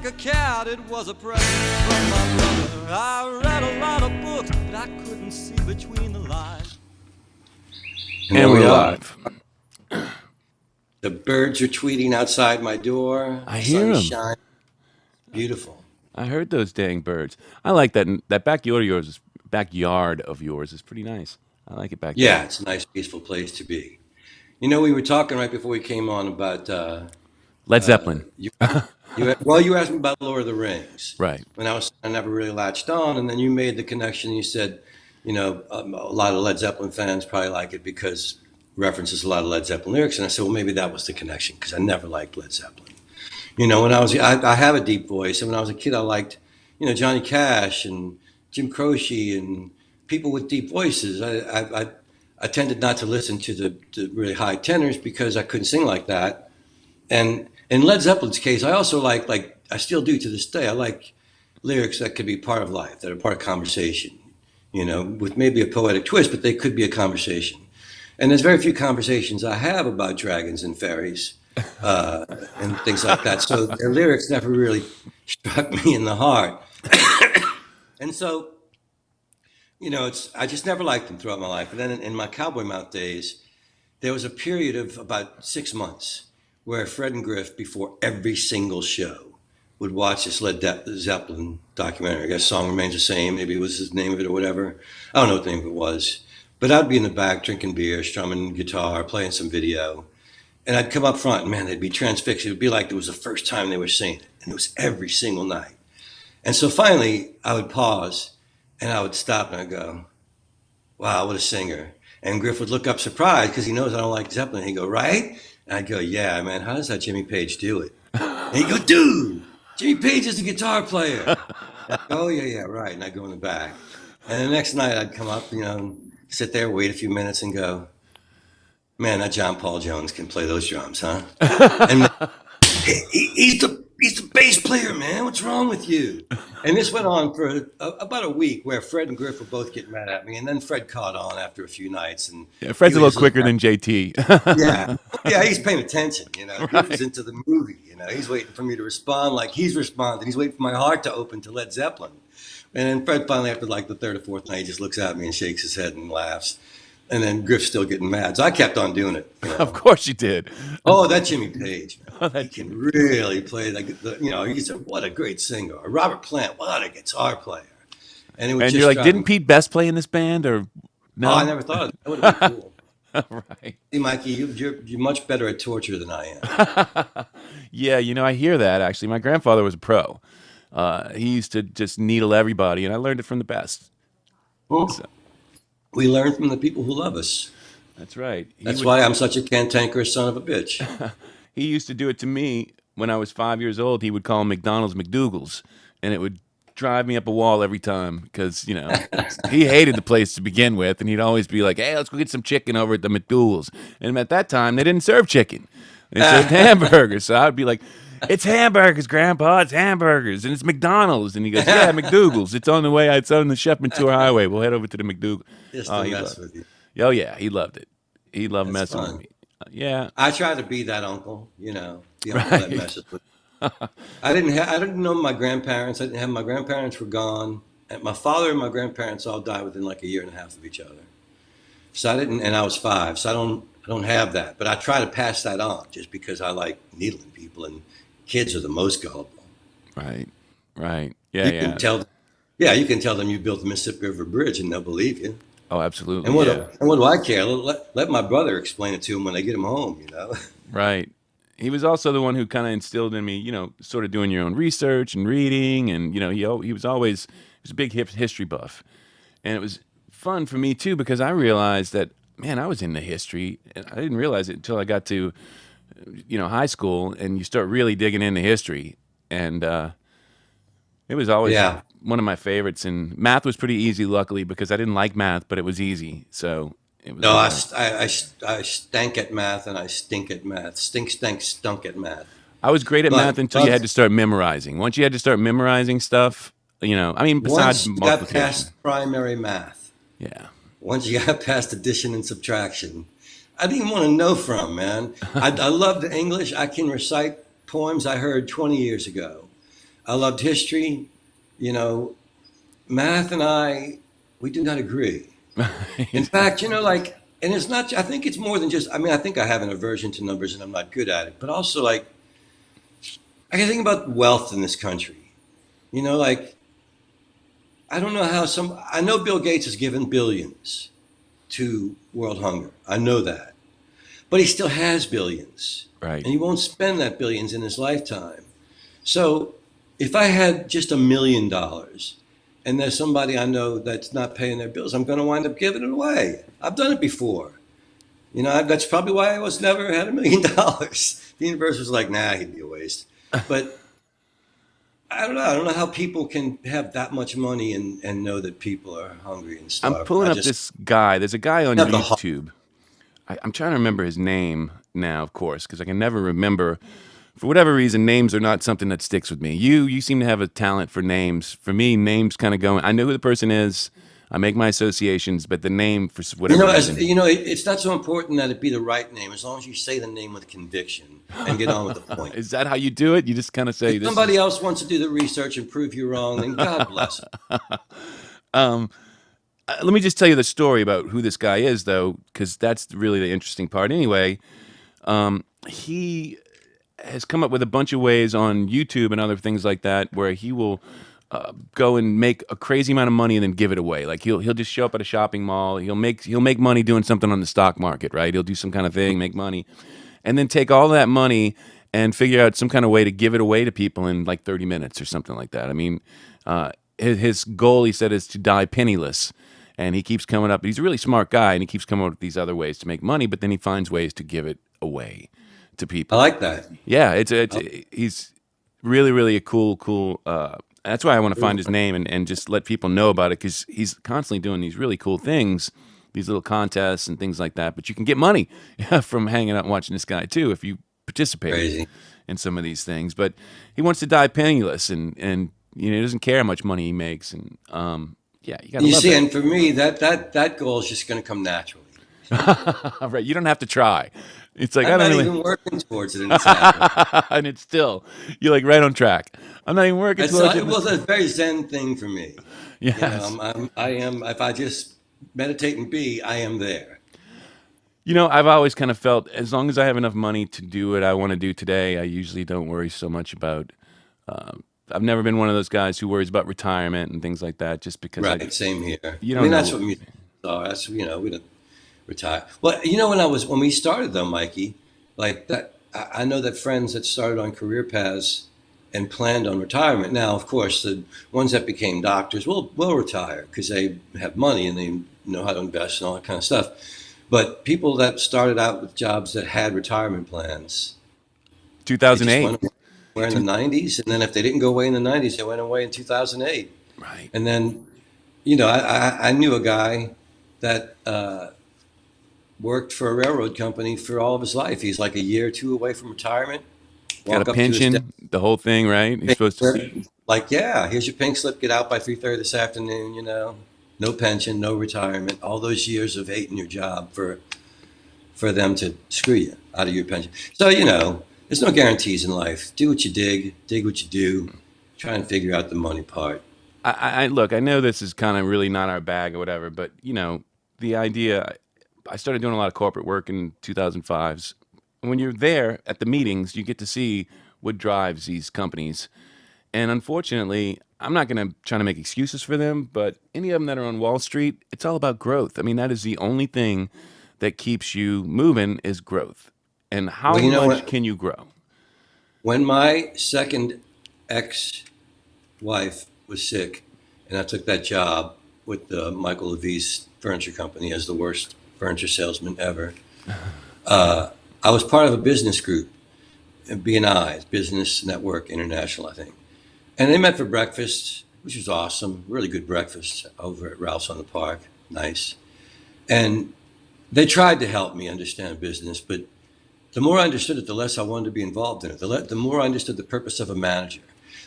like a cat, it was a present from my brother. I read a lot of books, but I couldn't see between the lines. And we're live. The birds are tweeting outside my door. I The hear sun is 'em. shining. Beautiful. I heard those dang birds. I like that. That backyard of yours is pretty nice. I like it back there. Yeah, it's a nice, peaceful place to be. You know, we were talking right before we came on about Led Zeppelin. you asked me about Lord of the Rings. Right. When I never really latched on, and then you made the connection. You said, a lot of Led Zeppelin fans probably like it because it references a lot of Led Zeppelin lyrics, and I said, well, maybe that was the connection because I never liked Led Zeppelin. When I have a deep voice, and when I was a kid, I liked, Johnny Cash and Jim Croce and people with deep voices. I tended not to listen to the really high tenors because I couldn't sing like that. And in Led Zeppelin's case, I also like I still do to this day. I like lyrics that could be part of life, that are part of conversation, with maybe a poetic twist, but they could be a conversation. And there's very few conversations I have about dragons and fairies and things like that. So their lyrics never really struck me in the heart. And so, I just never liked them throughout my life. And then in my Cowboy Mouth days, there was a period of about 6 months where Fred and Griff, before every single show, would watch this Led Zeppelin documentary. I guess Song Remains the Same. Maybe it was the name of it or whatever. I don't know what the name of it was. But I'd be in the back drinking beer, strumming guitar, playing some video. And I'd come up front and, man, they'd be transfixed. It would be like it was the first time they were singing it. And it was every single night. And so finally, I would pause and I would stop and I'd go, wow, what a singer. And Griff would look up surprised because he knows I don't like Zeppelin. He'd go, right? And I'd go, yeah, man, how does that Jimmy Page do it? And he'd go, dude, Jimmy Page is a guitar player. I'd go, oh, yeah, right. And I'd go in the back. And the next night I'd come up, sit there, wait a few minutes and go, man, that John Paul Jones can play those drums, huh? And he's the bass player, man. What's wrong with you? And this went on for about a week where Fred and Griff would both get mad at me. And then Fred caught on after a few nights. And Yeah, Fred's a little quicker than JT. yeah, he's paying attention. Griff was into the movie. He's waiting for me to respond like he's responding. He's waiting for my heart to open to Led Zeppelin. And then Fred finally, after like the third or fourth night, he just looks at me and shakes his head and laughs. And then Griff's still getting mad. So I kept on doing it. Of course you did. Oh, that Jimmy Page. He can really play. What a great singer. Or Robert Plant, what a guitar player. And you're like, didn't Pete Best play in this band? Or no? Oh, I never thought of that. That would have been cool. Right. See, Mikey, you're much better at torture than I am. Yeah, I hear that, actually. My grandfather was a pro. He used to just needle everybody, and I learned it from the best. Well, So, we learn from the people who love us. that's right. That's why I'm such a cantankerous son of a bitch. He used to do it to me when I was 5 years old. He would call them McDonald's McDougal's, and it would drive me up a wall every time because, he hated the place to begin with, and he'd always be like, hey, let's go get some chicken over at the McDougal's. And at that time, they didn't serve chicken. They served hamburgers. So I'd be like, it's hamburgers, Grandpa. It's hamburgers. And it's McDonald's. And he goes, yeah, McDougal's. It's on the way. It's on the Shepman Tour Highway. We'll head over to the McDougal. Just Oh, to he mess loved with you. it. Oh, yeah. He loved it. He loved That's messing fun. with me. Yeah. I try to be that uncle, the uncle that Right. messes with me. I didn't know my grandparents. I didn't have my grandparents were gone. And my father and my grandparents all died within like a year and a half of each other. So I didn't, and I was 5. So I don't have that. But I try to pass that on just because I like needling people, and kids are the most gullible. Right. Right. Yeah. You Yeah. can tell, yeah, you can tell them you built the Mississippi River Bridge, and they'll believe you. Oh, absolutely. And what, Yeah. and what do I care? Let my brother explain it to him when they get him home. Right. He was also the one who kind of instilled in me, sort of doing your own research and reading. And, he was a big history buff. And it was fun for me, too, because I realized that, man, I was into history. And I didn't realize it until I got to, high school, and you start really digging into history. And it was always Yeah. one of my favorites. And math was pretty easy, luckily, because I didn't like math, but it was easy. So it was. No, I stank at math and I stink at math. Stink, stank, stunk at math. I was great at But math until you had to start memorizing. Once you had to start memorizing stuff, besides once you got multiplication. past primary math, Yeah. once you got past addition and subtraction, I didn't want to know from, man. I love the English. I can recite poems I heard 20 years ago. I loved history. You know, math and we do not agree. In fact, like, and it's not, I think it's more than just, I mean, I think I have an aversion to numbers and I'm not good at it, but also like, I can think about wealth in this country. Like, I don't know how I know Bill Gates has given billions to world hunger. I know that. But he still has billions. Right. And he won't spend that billions in his lifetime. So if I had just $1 million and there's somebody I know that's not paying their bills, I'm going to wind up giving it away. I've done it before. That's probably why I was never had $1 million. The universe was like, nah, he'd be a waste. But I don't know. I don't know how people can have that much money and know that people are hungry and I'm starving. pulling up this guy. There's a guy on Not the YouTube. I'm trying to remember his name now, of course, because I can never remember. For whatever reason, names are not something that sticks with me. You seem to have a talent for names. For me, names kind of go. I know who the person is. I make my associations, but the name, for whatever reason. It's not so important that it be the right name as long as you say the name with conviction and get on with the point. Is that how you do it? You just kind of say if somebody else wants to do the research and prove you wrong, then God bless them. Let me just tell you the story about who this guy is, though, because that's really the interesting part. Anyway, he has come up with a bunch of ways on YouTube and other things like that where he will go and make a crazy amount of money and then give it away. Like he'll just show up at a shopping mall. He'll make money doing something on the stock market, right? He'll do some kind of thing, make money, and then take all that money and figure out some kind of way to give it away to people in like 30 minutes or something like that. I mean, his goal, he said, is to die penniless. And he keeps coming up. He's a really smart guy, and he keeps coming up with these other ways to make money. But then he finds ways to give it away to people. I like that. Yeah, he's really, really a cool. That's why I want to find his name and just let people know about it, because he's constantly doing these really cool things, these little contests and things like that. But you can get money from hanging out and watching this guy too if you participate in some of these things. But he wants to die penniless, and he doesn't care how much money he makes, and yeah, you got to love see, that. and for me, that goal is just going to come naturally. Right, you don't have to try. It's like I'm I don't not really even working towards it, and it's happening. and it's still you're like right on track. I'm not even working towards it. It was a very Zen thing for me. Yes. I am. If I just meditate and be, I am there. I've always kind of felt as long as I have enough money to do what I want to do today, I usually don't worry so much about. I've never been one of those guys who worries about retirement and things like that, just because. Right. Same here. That's what music are. That's we don't retire. Well, when we started though, Mikey, like that, I know that friends that started on career paths and planned on retirement. Now, of course, the ones that became doctors will retire because they have money and they know how to invest and all that kind of stuff. But people that started out with jobs that had retirement plans, 2008. Were in the 90s, and then if they didn't go away in the 90s, they went away in 2008. Right. And then, I knew a guy that worked for a railroad company for all of his life. He's like a year or two away from retirement. Got a pension, the whole thing, right? He's supposed to. Like, yeah, here's your pink slip. Get out by 3:30 this afternoon. No pension, no retirement. All those years of hating your job for them to screw you out of your pension. So there's no guarantees in life. Do what you dig what you do. Try and figure out the money part. I look, I know this is kind of really not our bag or whatever, but the idea. I started doing a lot of corporate work in 2005s. When you're there at the meetings, you get to see what drives these companies. And unfortunately, I'm not going to try to make excuses for them, but any of them that are on Wall Street, it's all about growth. I mean, that is the only thing that keeps you moving is growth. And how much can you grow? When my second ex-wife was sick, and I took that job with the Michael Levy's furniture company as the worst furniture salesman ever, I was part of a business group, B&I, Business Network International, I think. And they met for breakfast, which was awesome. Really good breakfast over at Ralph's on the Park. Nice. And they tried to help me understand business, but the more I understood it, the less I wanted to be involved in it. The more I understood the purpose of a manager.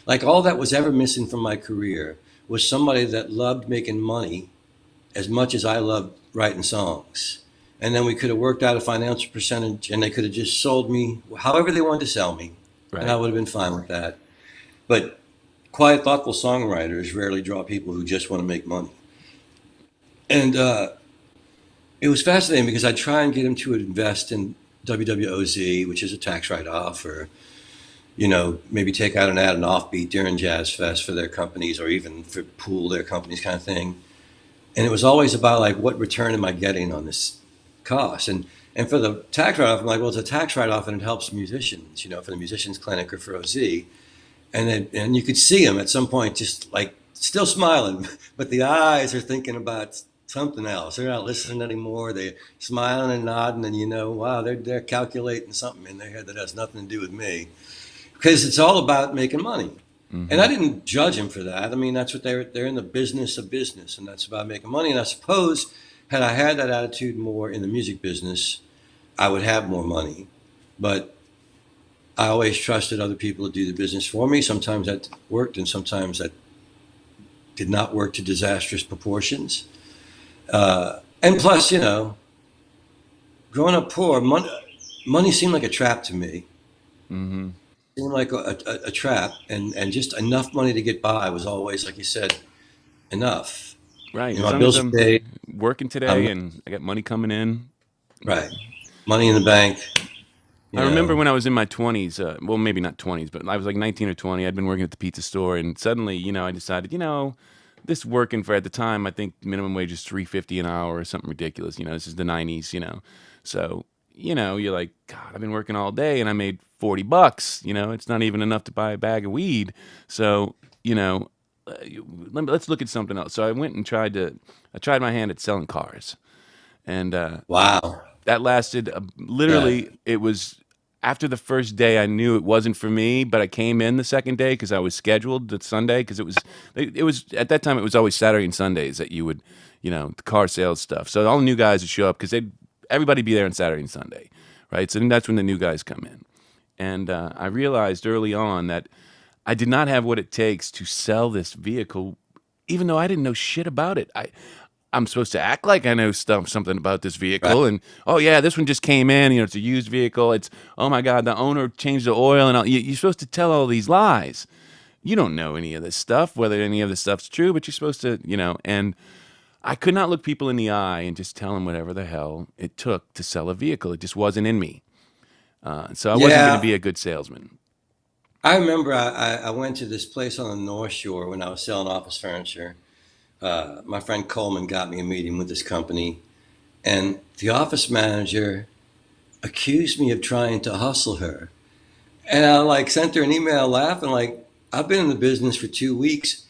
Like all that was ever missing from my career was somebody that loved making money as much as I loved writing songs. And then we could have worked out a financial percentage and they could have just sold me however they wanted to sell me. Right. And I would have been fine with that. But quiet, thoughtful songwriters rarely draw people who just want to make money. And it was fascinating because I try and get him to invest in WWOZ, which is a tax write-off, or maybe take out an ad, an offbeat during Jazz Fest for their companies, or even for pool their companies, kind of thing. And it was always about like, what return am I getting on this cost? And for the tax write-off, I'm like, well, it's a tax write-off and it helps musicians, for the musicians clinic or for OZ. And you could see him at some point just like still smiling, but the eyes are thinking about something else. They're not listening anymore. They're smiling and nodding, and wow, they're calculating something in their head that has nothing to do with me, because it's all about making money. Mm-hmm. And I didn't judge him for that. I mean, that's what they're in the business of business, and that's about making money. And I suppose had I had that attitude more in the music business, I would have more money. But I always trusted other people to do the business for me. Sometimes that worked, and sometimes that did not work to disastrous proportions. And plus, growing up poor, money seemed like a trap to me. Mm-hmm. It seemed like a trap, and just enough money to get by was always, like you said, enough. Right. As long as I'm working today and I got money coming in. Right. Money in the bank. I remember when I was in my 20s, well, maybe not 20s, but I was like 19 or 20. I'd been working at the pizza store, and suddenly, I decided, this working for, at the time, I think minimum wage is $3.50 an hour or something ridiculous. This is the 90s. So, you're like, God, I've been working all day and I made $40. It's not even enough to buy a bag of weed. So, let's look at something else. So I went and tried my hand at selling cars, and wow, that lasted literally. Yeah. It was after the first day I knew it wasn't for me, but I came in the second day because I was scheduled the Sunday, because it was at that time it was always Saturday and Sundays that you would, the car sales stuff. So all the new guys would show up because everybody be there on Saturday and Sunday, right? So then that's when the new guys come in, and I realized early on that I did not have what it takes to sell this vehicle, even though I didn't know shit about it. I'm supposed to act like I know something about this vehicle, right. And oh yeah, this one just came in. It's a used vehicle. It's, oh my God, the owner changed the oil, and you're supposed to tell all these lies. You don't know any of this stuff, whether any of this stuff's true, but you're supposed to, And I could not look people in the eye and just tell them whatever the hell it took to sell a vehicle. It just wasn't in me. So I wasn't going to be a good salesman. I remember I went to this place on the North Shore when I was selling office furniture. My friend Coleman got me a meeting with this company, and the office manager accused me of trying to hustle her. And I sent her an email laughing, I've been in the business for 2 weeks.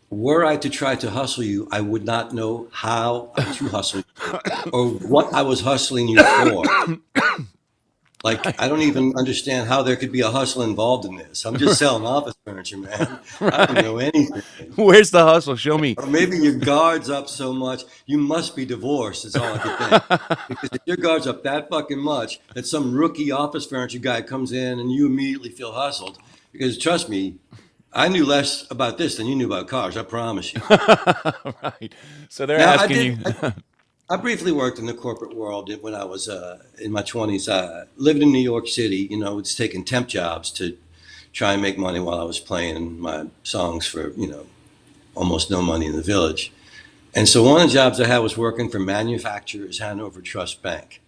Were I to try to hustle you, I would not know how to hustle you or what I was hustling you for. I don't even understand how there could be a hustle involved in this. I'm just selling office furniture, man. I don't know anything. Where's the hustle? Show me. Or maybe your guard's up so much, you must be divorced, is all I could think. Because if your guard's up that fucking much, that some rookie office furniture guy comes in and you immediately feel hustled. Because trust me, I knew less about this than you knew about cars, I promise you. Right. So they're asking you. I briefly worked in the corporate world when I was in my 20s. Lived in New York City, was taking temp jobs to try and make money while I was playing my songs for, almost no money in the village. And so one of the jobs I had was working for Manufacturers Hanover Trust Bank.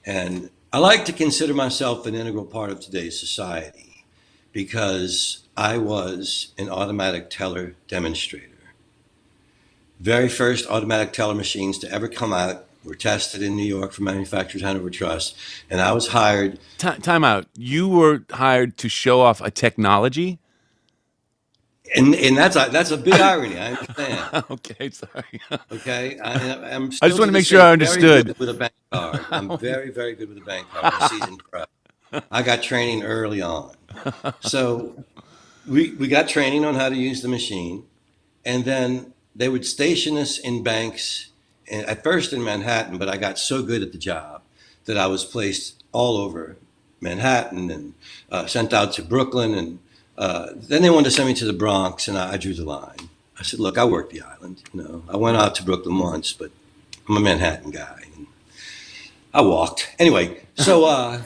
And I like to consider myself an integral part of today's society because I was an automatic teller demonstrator. Very first automatic teller machines to ever come out were tested in New York for Manufacturers Hanover Trust, and I was hired. Time out. You were hired to show off a technology? And that's a big irony. I understand. Okay, sorry. Okay, I just want to make sure I understood. Very good with a bank card. I'm very, very good with a bank card. I'm a seasoned pro. I got training early on, so we got training on how to use the machine, and then they would station us in banks, at first in Manhattan, but I got so good at the job that I was placed all over Manhattan and sent out to Brooklyn. And then they wanted to send me to the Bronx, and I drew the line. I said, look, I work the island. I went out to Brooklyn once, but I'm a Manhattan guy. And I walked. Anyway, so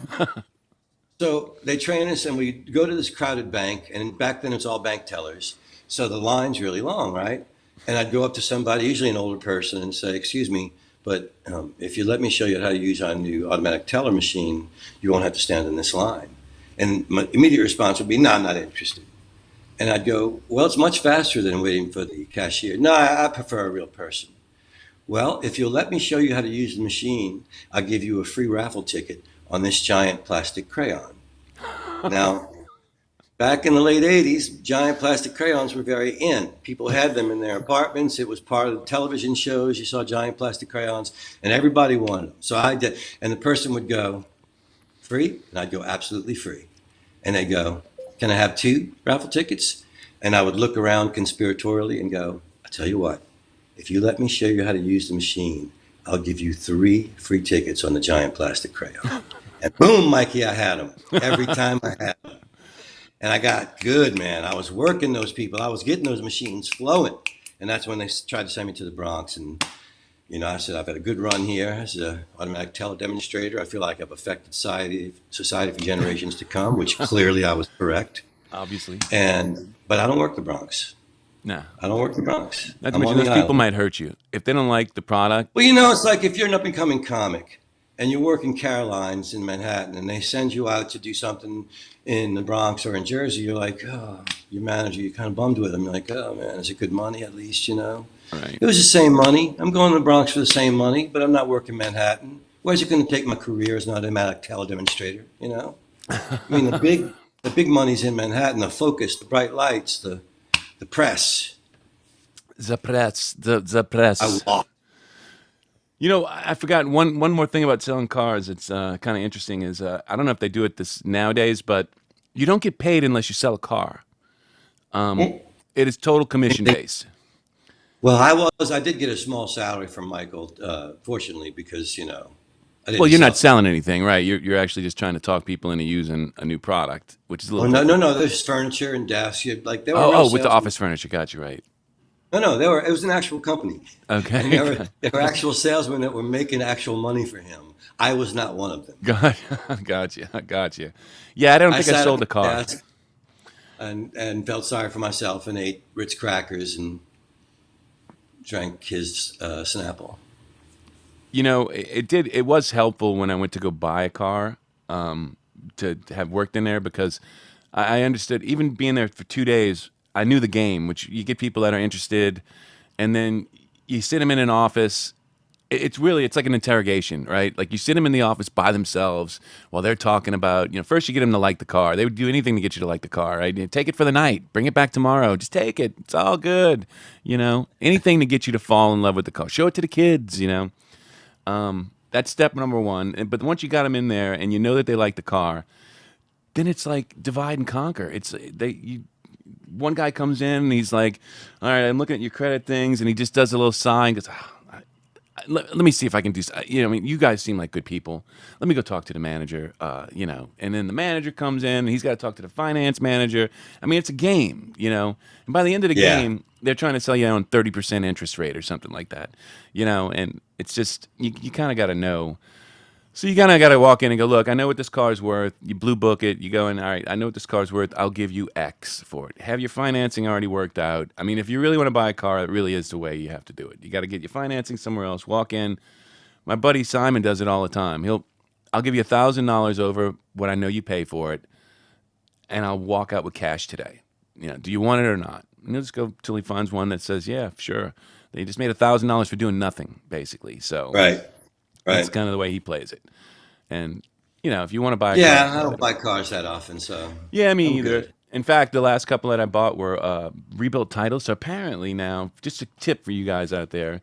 So they train us, and we go to this crowded bank, and back then it's all bank tellers. So the line's really long, right? And I'd go up to somebody, usually an older person, and say, "Excuse me, but if you let me show you how to use our new automatic teller machine, you won't have to stand in this line." And my immediate response would be, "No, I'm not interested." And I'd go, "Well, it's much faster than waiting for the cashier." "No, I prefer a real person." "Well, if you'll let me show you how to use the machine, I'll give you a free raffle ticket on this giant plastic crayon." Now, back in the late 80s, giant plastic crayons were very in. People had them in their apartments. It was part of the television shows. You saw giant plastic crayons, and everybody wanted them. So I did. And the person would go, "Free?" And I'd go, "Absolutely free." And they'd go, "Can I have 2 raffle tickets?" And I would look around conspiratorially and go, "I tell you what, if you let me show you how to use the machine, I'll give you 3 free tickets on the giant plastic crayon." And boom, Mikey, I had them. Every time I had them. And I got good, man. I was working those people. I was getting those machines flowing. And that's when they tried to send me to the Bronx. And, I said, "I've had a good run here as an automatic teller demonstrator. I feel like I've affected society for generations to come," which clearly I was correct. Obviously. But I don't work the Bronx. No. I don't work the Bronx. Not to I'm mention on those the people island. might hurt you. If they don't like the product, Well, it's like if you're an up-and-coming comic and you're working Caroline's in Manhattan and they send you out to do something in the Bronx or in Jersey, you're like, oh, your manager, you're kind of bummed with them. You're like, "Oh, man, is it good money at least?" right. It was the same money. I'm going to the Bronx for the same money, but I'm not working Manhattan. Where's it going to take my career as an automatic teller demonstrator? I mean, the big money's in Manhattan, the focus, the bright lights, the press. The press. The I press. walk. I forgot one more thing about selling cars. It's kind of interesting. Is I don't know if they do it this nowadays, but you don't get paid unless you sell a car. It is total commission based. Well, I did get a small salary from Michael, fortunately, because, I Well, didn't you're sell. not selling anything, right? You're actually just trying to talk people into using a new product, which is a Oh, little no, no, different. no. There's furniture and desks. Like, they were Oh, real with the salesmen. office furniture, got you right. No, it was an actual company. And Okay, there were actual salesmen that were making actual money for him. I was not one of them. got you. Yeah, I don't I think I sat at sold my a car. desk and felt sorry for myself and ate Ritz crackers and drank his Snapple. It was helpful when I went to go buy a car, to have worked in there because I understood, even being there for 2 days, I knew the game, which you get people that are interested, and then you sit them in an office. It's like an interrogation, right? Like you sit them in the office by themselves while they're talking about, first you get them to like the car. They would do anything to get you to like the car, right? Take it for the night, bring it back tomorrow, just take it. It's all good, anything to get you to fall in love with the car. Show it to the kids. That's step number one. But once you got them in there and you know that they like the car, then it's like divide and conquer. One guy comes in and he's like, "All right, I'm looking at your credit things," and he just does a little sigh and goes, let me see if I can do. I mean, you guys seem like good people. Let me go talk to the manager. And then the manager comes in and he's got to talk to the finance manager. I mean, it's a game, And by the end of the Yeah. game, they're trying to sell you on 30% interest rate or something like that, And it's just you kind of got to know. So you kind of got to walk in and go, "Look, I know what this car's worth." You blue book it. You go in, "All right, I know what this car's worth. I'll give you X for it." Have your financing already worked out. I mean, if you really want to buy a car, it really is the way you have to do it. You got to get your financing somewhere else. Walk in. My buddy Simon does it all the time. I'll give you $1,000 over what I know you pay for it, and I'll walk out with cash today. Do you want it or not? And he'll just go till he finds one that says, "Yeah, sure." They just made $1,000 for doing nothing, basically. So Right. that's Right. kind of the way he plays it. And if you want to buy a car, Yeah, I don't buy cars that often, so yeah, me I'm either. good. In fact, the last couple that I bought were rebuilt titles. So apparently now, just a tip for you guys out there,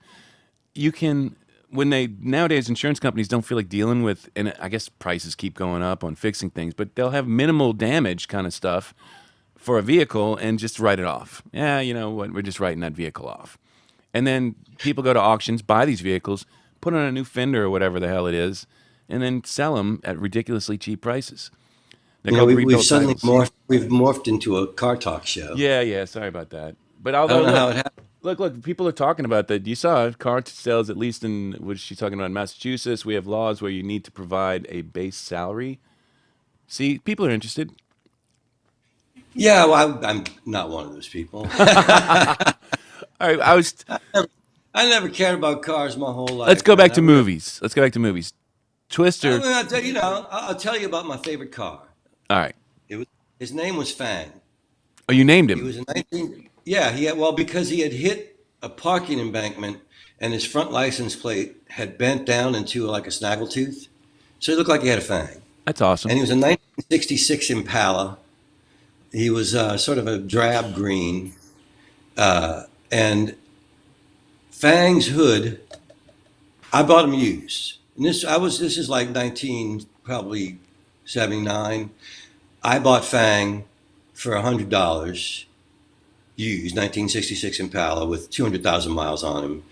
you can nowadays insurance companies don't feel like dealing with, and I guess prices keep going up on fixing things, but they'll have minimal damage kind of stuff for a vehicle and just write it off. Yeah, you know what? We're just writing that vehicle off. And then people go to auctions, buy these vehicles, put on a new fender or whatever the hell it is, and then sell them at ridiculously cheap prices. They're called We've rebuilt suddenly titles. morphed into a car talk show. Yeah. Sorry about that. But I although don't know how it happened. look, people are talking about that. You saw car sales, at least what is she talking about? In Massachusetts, we have laws where you need to provide a base salary See, people are interested. Yeah, well, I'm not one of those people. All right, I was. I never cared about cars my whole Let's life, go back man. to movies. Let's go back to movies. I Twister. mean, I'll tell you about my favorite car. All right. It was his name was Fang. Oh, you named He him. was a 19. Yeah, he had, well, because he had hit a parking embankment and his front license plate had bent down into like a snaggletooth, so he looked like he had a fang. That's And awesome. he was a 1966 Impala. He was sort of a drab green, and Fang's hood. I bought him used, and this is like 19 probably 79. I bought Fang for $100 used, 1966 Impala with 200,000 miles on him,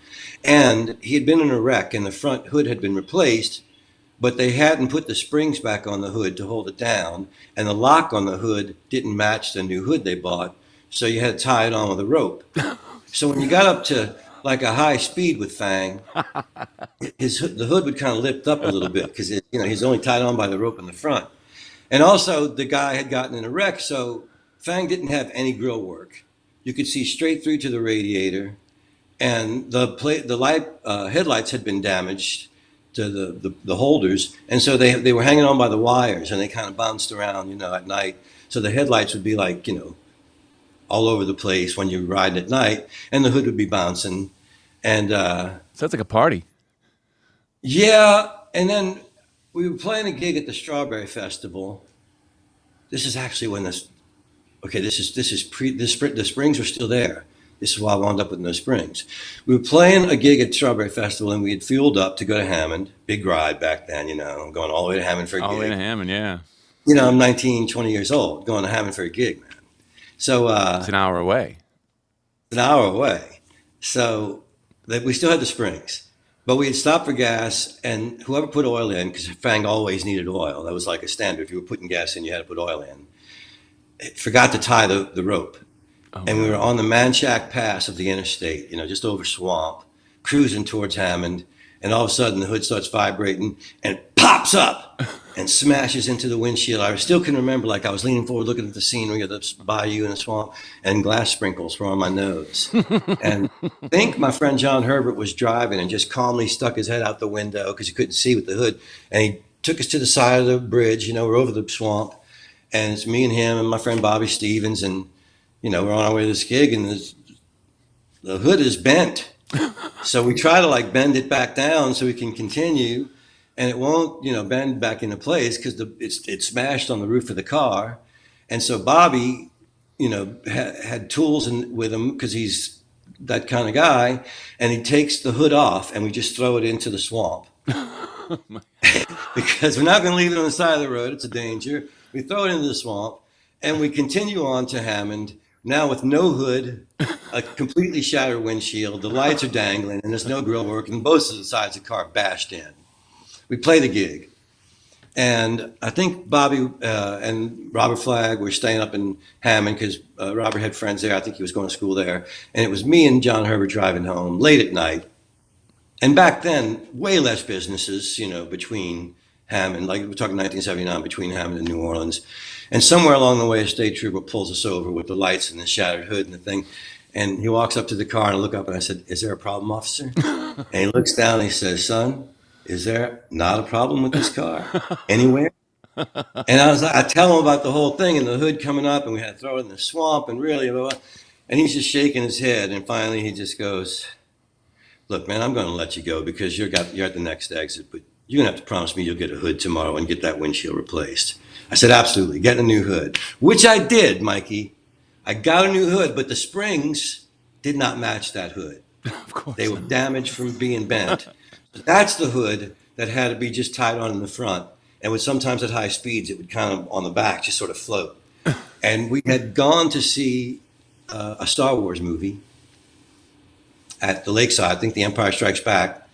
and he had been in a wreck, and the front hood had been replaced, but they hadn't put the springs back on the hood to hold it down, and the lock on the hood didn't match the new hood they bought, so you had to tie it on with a rope. So when you got up to like a high speed with Fang, the hood would kind of lift up a little bit because he's only tied on by the rope in the front. And also the guy had gotten in a wreck, so Fang didn't have any grill work. You could see straight through to the radiator, and the light headlights had been damaged to the holders, and so they were hanging on by the wires, and they kind of bounced around, at night. So the headlights would be like, all over the place when you're riding at night, and the hood would be bouncing. And Sounds like a party. yeah, and then we were playing a gig at the Strawberry Festival. This is actually when this. Okay, the springs were still there. This is why I wound up with no springs. We were playing a gig at Strawberry Festival, and we had fueled up to go to Hammond. Big ride back then, going all the way to Hammond for a All the way to gig. Hammond, yeah. I'm 19, 20 years old, going to Hammond for a gig, man. So It's an hour away. an hour away. So we still had the springs, but we had stopped for gas, and whoever put oil in, because Fang always needed oil. That was like a standard. If you were putting gas in, you had to put oil in. It forgot to tie the rope. Oh, And we were on the Manchac Pass of the interstate, just over swamp, cruising towards Hammond. And all of a sudden, the hood starts vibrating and it pops up and smashes into the windshield. I still can remember, like I was leaning forward, looking at the scenery of the bayou in the swamp, and glass sprinkles were on my nose. And I think my friend John Herbert was driving and just calmly stuck his head out the window because he couldn't see with the hood. And he took us to the side of the bridge. We're over the swamp. And it's me and him and my friend Bobby Stevens, and we're on our way to this gig, and the hood is bent. So we try to like bend it back down so we can continue, and it won't, bend back into place because it's smashed on the roof of the car. And so Bobby, had tools with him because he's that kind of guy, and he takes the hood off, and we just throw it into the swamp because we're not going to leave it on the side of the road. It's a danger. We throw it into the swamp, and we continue on to Hammond, now with no hood, a completely shattered windshield. The lights are dangling, and there's no grill work, and both of the sides of the car bashed in. We play the gig, and I think Bobby and Robert Flagg were staying up in Hammond because Robert had friends there. I think he was going to school there, and it was me and John Herbert driving home late at night. And back then, way less businesses, between Hammond, like we're talking 1979, between Hammond and New Orleans. And somewhere along the way, a state trooper pulls us over with the lights and the shattered hood and the thing. And he walks up to the car, and I look up and I said, "Is there a problem, officer?" And he looks down and he says, "Son, is there not a problem with this car anywhere?" And I tell him about the whole thing and the hood coming up, and we had to throw it in the swamp, and really, blah, blah. And he's just shaking his head. And finally, he just goes, "Look, man, I'm going to let you go because you're at the next exit, but you're going to have to promise me you'll get a hood tomorrow and get that windshield replaced." I said, "Absolutely, get a new hood," which I did, Mikey. I got a new hood, but the springs did not match that hood. Of course. They were damaged from being bent. That's the hood that had to be just tied on in the front. And would sometimes at high speeds, it would kind of on the back just sort of float. And we had gone to see a Star Wars movie at the lakeside, I think The Empire Strikes Back.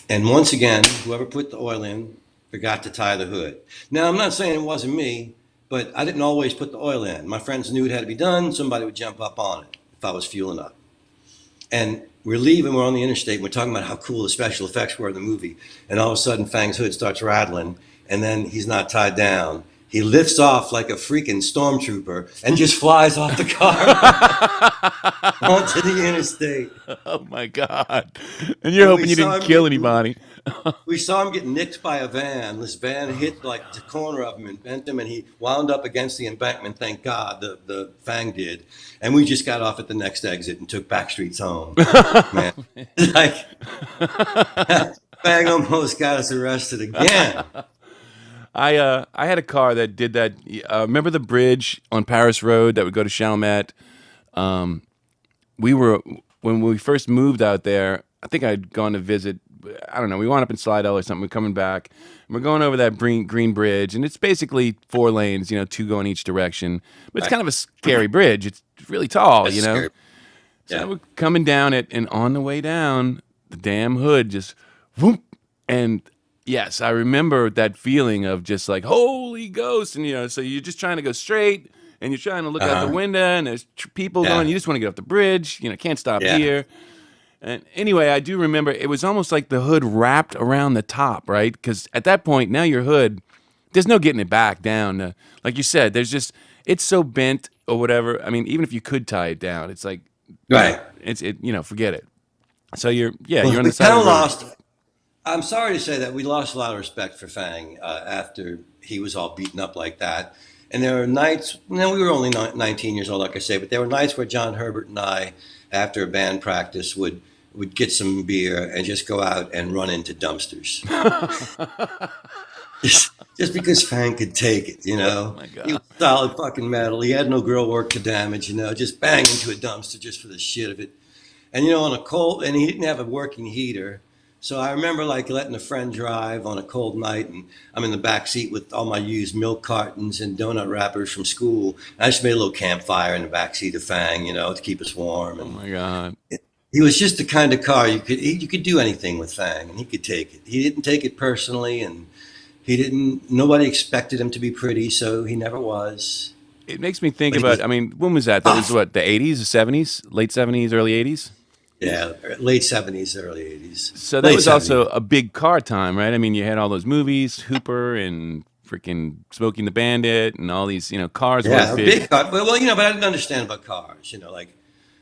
And once again, whoever put the oil in forgot to tie the hood. Now, I'm not saying it wasn't me, but I didn't always put the oil in. My friends knew it had to be done. Somebody would jump up on it if I was fueling up. And we're leaving, we're on the interstate, and we're talking about how cool the special effects were in the movie. And all of a sudden, Fang's hood starts rattling, and then he's not tied down. he lifts off like a freaking stormtrooper and just flies off the car onto the interstate. Oh my God! And you're And we hoping you saw didn't him kill get anybody. we saw him get nicked by a van. This van hit like the corner of him and bent him, and he wound up against the embankment. Thank God the Fang did. And we just got off at the next exit and took back streets home. Man, like Fang almost got us arrested again. I had a car that did that. Remember the bridge on Paris Road that would go to Chalmette? We were when we first moved out there. I think I'd gone to visit. I don't know. We wound up in Slidell or something. We're coming back. And we're going over that green bridge, and it's basically 4 lanes. You know, 2 going each direction. But it's kind of a scary bridge. It's really tall. That's You know. scary. So Yeah. we're coming down it, and on the way down, the damn hood just whoop. And yes, I remember that feeling of just like, holy ghost. And, you know, so you're just trying to go straight, and you're trying to look out the window, and there's people Yeah. going. You just want to get off the bridge. You know, can't stop Yeah. here. And anyway, I do remember it was almost like the hood wrapped around the top, right? Because at that point, now your hood, there's no getting it back down. Like you said, there's just, it's so bent or whatever. I mean, even if you could tie it down, it's like, Right. you know, forget it. So you're on We the side kind of of the road. lost. I'm sorry to say that we lost a lot of respect for Fang after he was all beaten up like that. And there were nights, we were only 19 years old, like I say, but there were nights where John Herbert and I, after a band practice, would get some beer and just go out and run into dumpsters. just because Fang could take it, you know. Oh my He God. was solid fucking metal. He had no grill work to damage, you know, just bang into a dumpster just for the shit of it. And, you know, on a cold, and he didn't have a working heater. So I remember like letting a friend drive on a cold night, and I'm in the back seat with all my used milk cartons and donut wrappers from school. I just made a little campfire in the back seat of Fang, you know, to keep us warm. Oh And my God. he was just the kind of car you could do anything with Fang, and he could take it. He didn't take it personally, and nobody expected him to be pretty, so he never was. It makes me think But he about, was I mean, when was that? That was tough. what, the 80s, the 70s, late 70s, early 80s? Yeah, late 70s, early 80s. So that Late was 70s. also a big car time, right? I mean, you had all those movies, Hooper and freaking Smoking the Bandit and all these, you know, cars were Yeah, a big. big car. Well, you know, but I didn't understand about cars. You know, like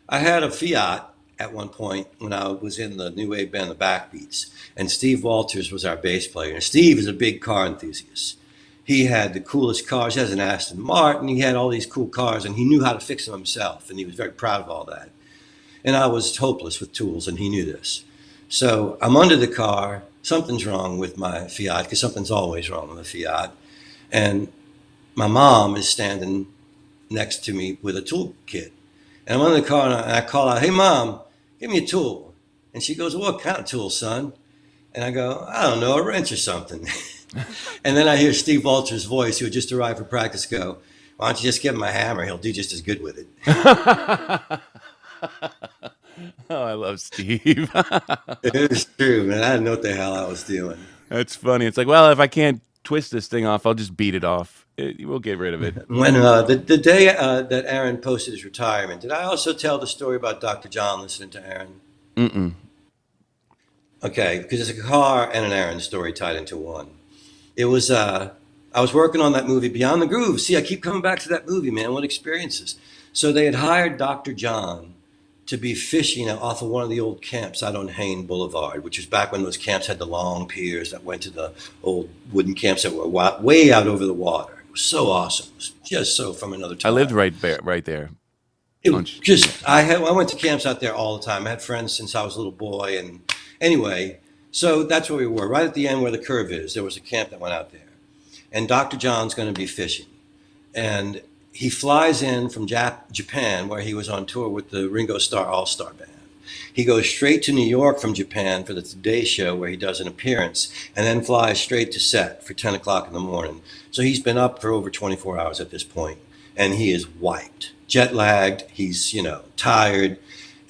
I had a Fiat at one point when I was in the new wave band, the Backbeats, and Steve Walters was our bass player. And Steve is a big car enthusiast. He had the coolest cars. He has an Aston Martin. He had all these cool cars, and he knew how to fix them himself, and he was very proud of all that. And I was hopeless with tools, and he knew this. So I'm under the car. Something's wrong with my Fiat, because something's always wrong with a Fiat. And my mom is standing next to me with a tool kit. And I'm under the car, and I call out, "Hey, Mom, give me a tool." And she goes, "What kind of tool, son?" And I go, "I don't know, a wrench or something." And then I hear Steve Walters' voice, who had just arrived for practice, go, "Why don't you just give him a hammer? He'll do just as good with it." Oh, I love Steve. It was true, man. I didn't know what the hell I was doing. That's funny. It's like, well, if I can't twist this thing off, I'll just beat it off. We'll get rid of it. When the day that Aaron posted his retirement, did I also tell the story about Dr. John listening to Aaron? Mm-mm. Okay, because it's a car and an Aaron story tied into one. It was I was working on that movie Beyond the Groove. See, I keep coming back to that movie, man. What experiences? So they had hired Dr. John to be fishing off of one of the old camps out on Haine Boulevard, which was back when those camps had the long piers that went to the old wooden camps that were way out over the water. It was so awesome. It was just so from another I time. lived right there. It was just I went to camps out there all the time. I had friends since I was a little boy, and anyway, so that's where we were. Right at the end where the curve is, there was a camp that went out there, and Dr. John's going to be fishing, and he flies in from Japan, where he was on tour with the Ringo Starr All-Star Band. He goes straight to New York from Japan for the Today Show, where he does an appearance, and then flies straight to set for 10 o'clock in the morning. So he's been up for over 24 hours at this point, and he is wiped, jet lagged. He's, tired,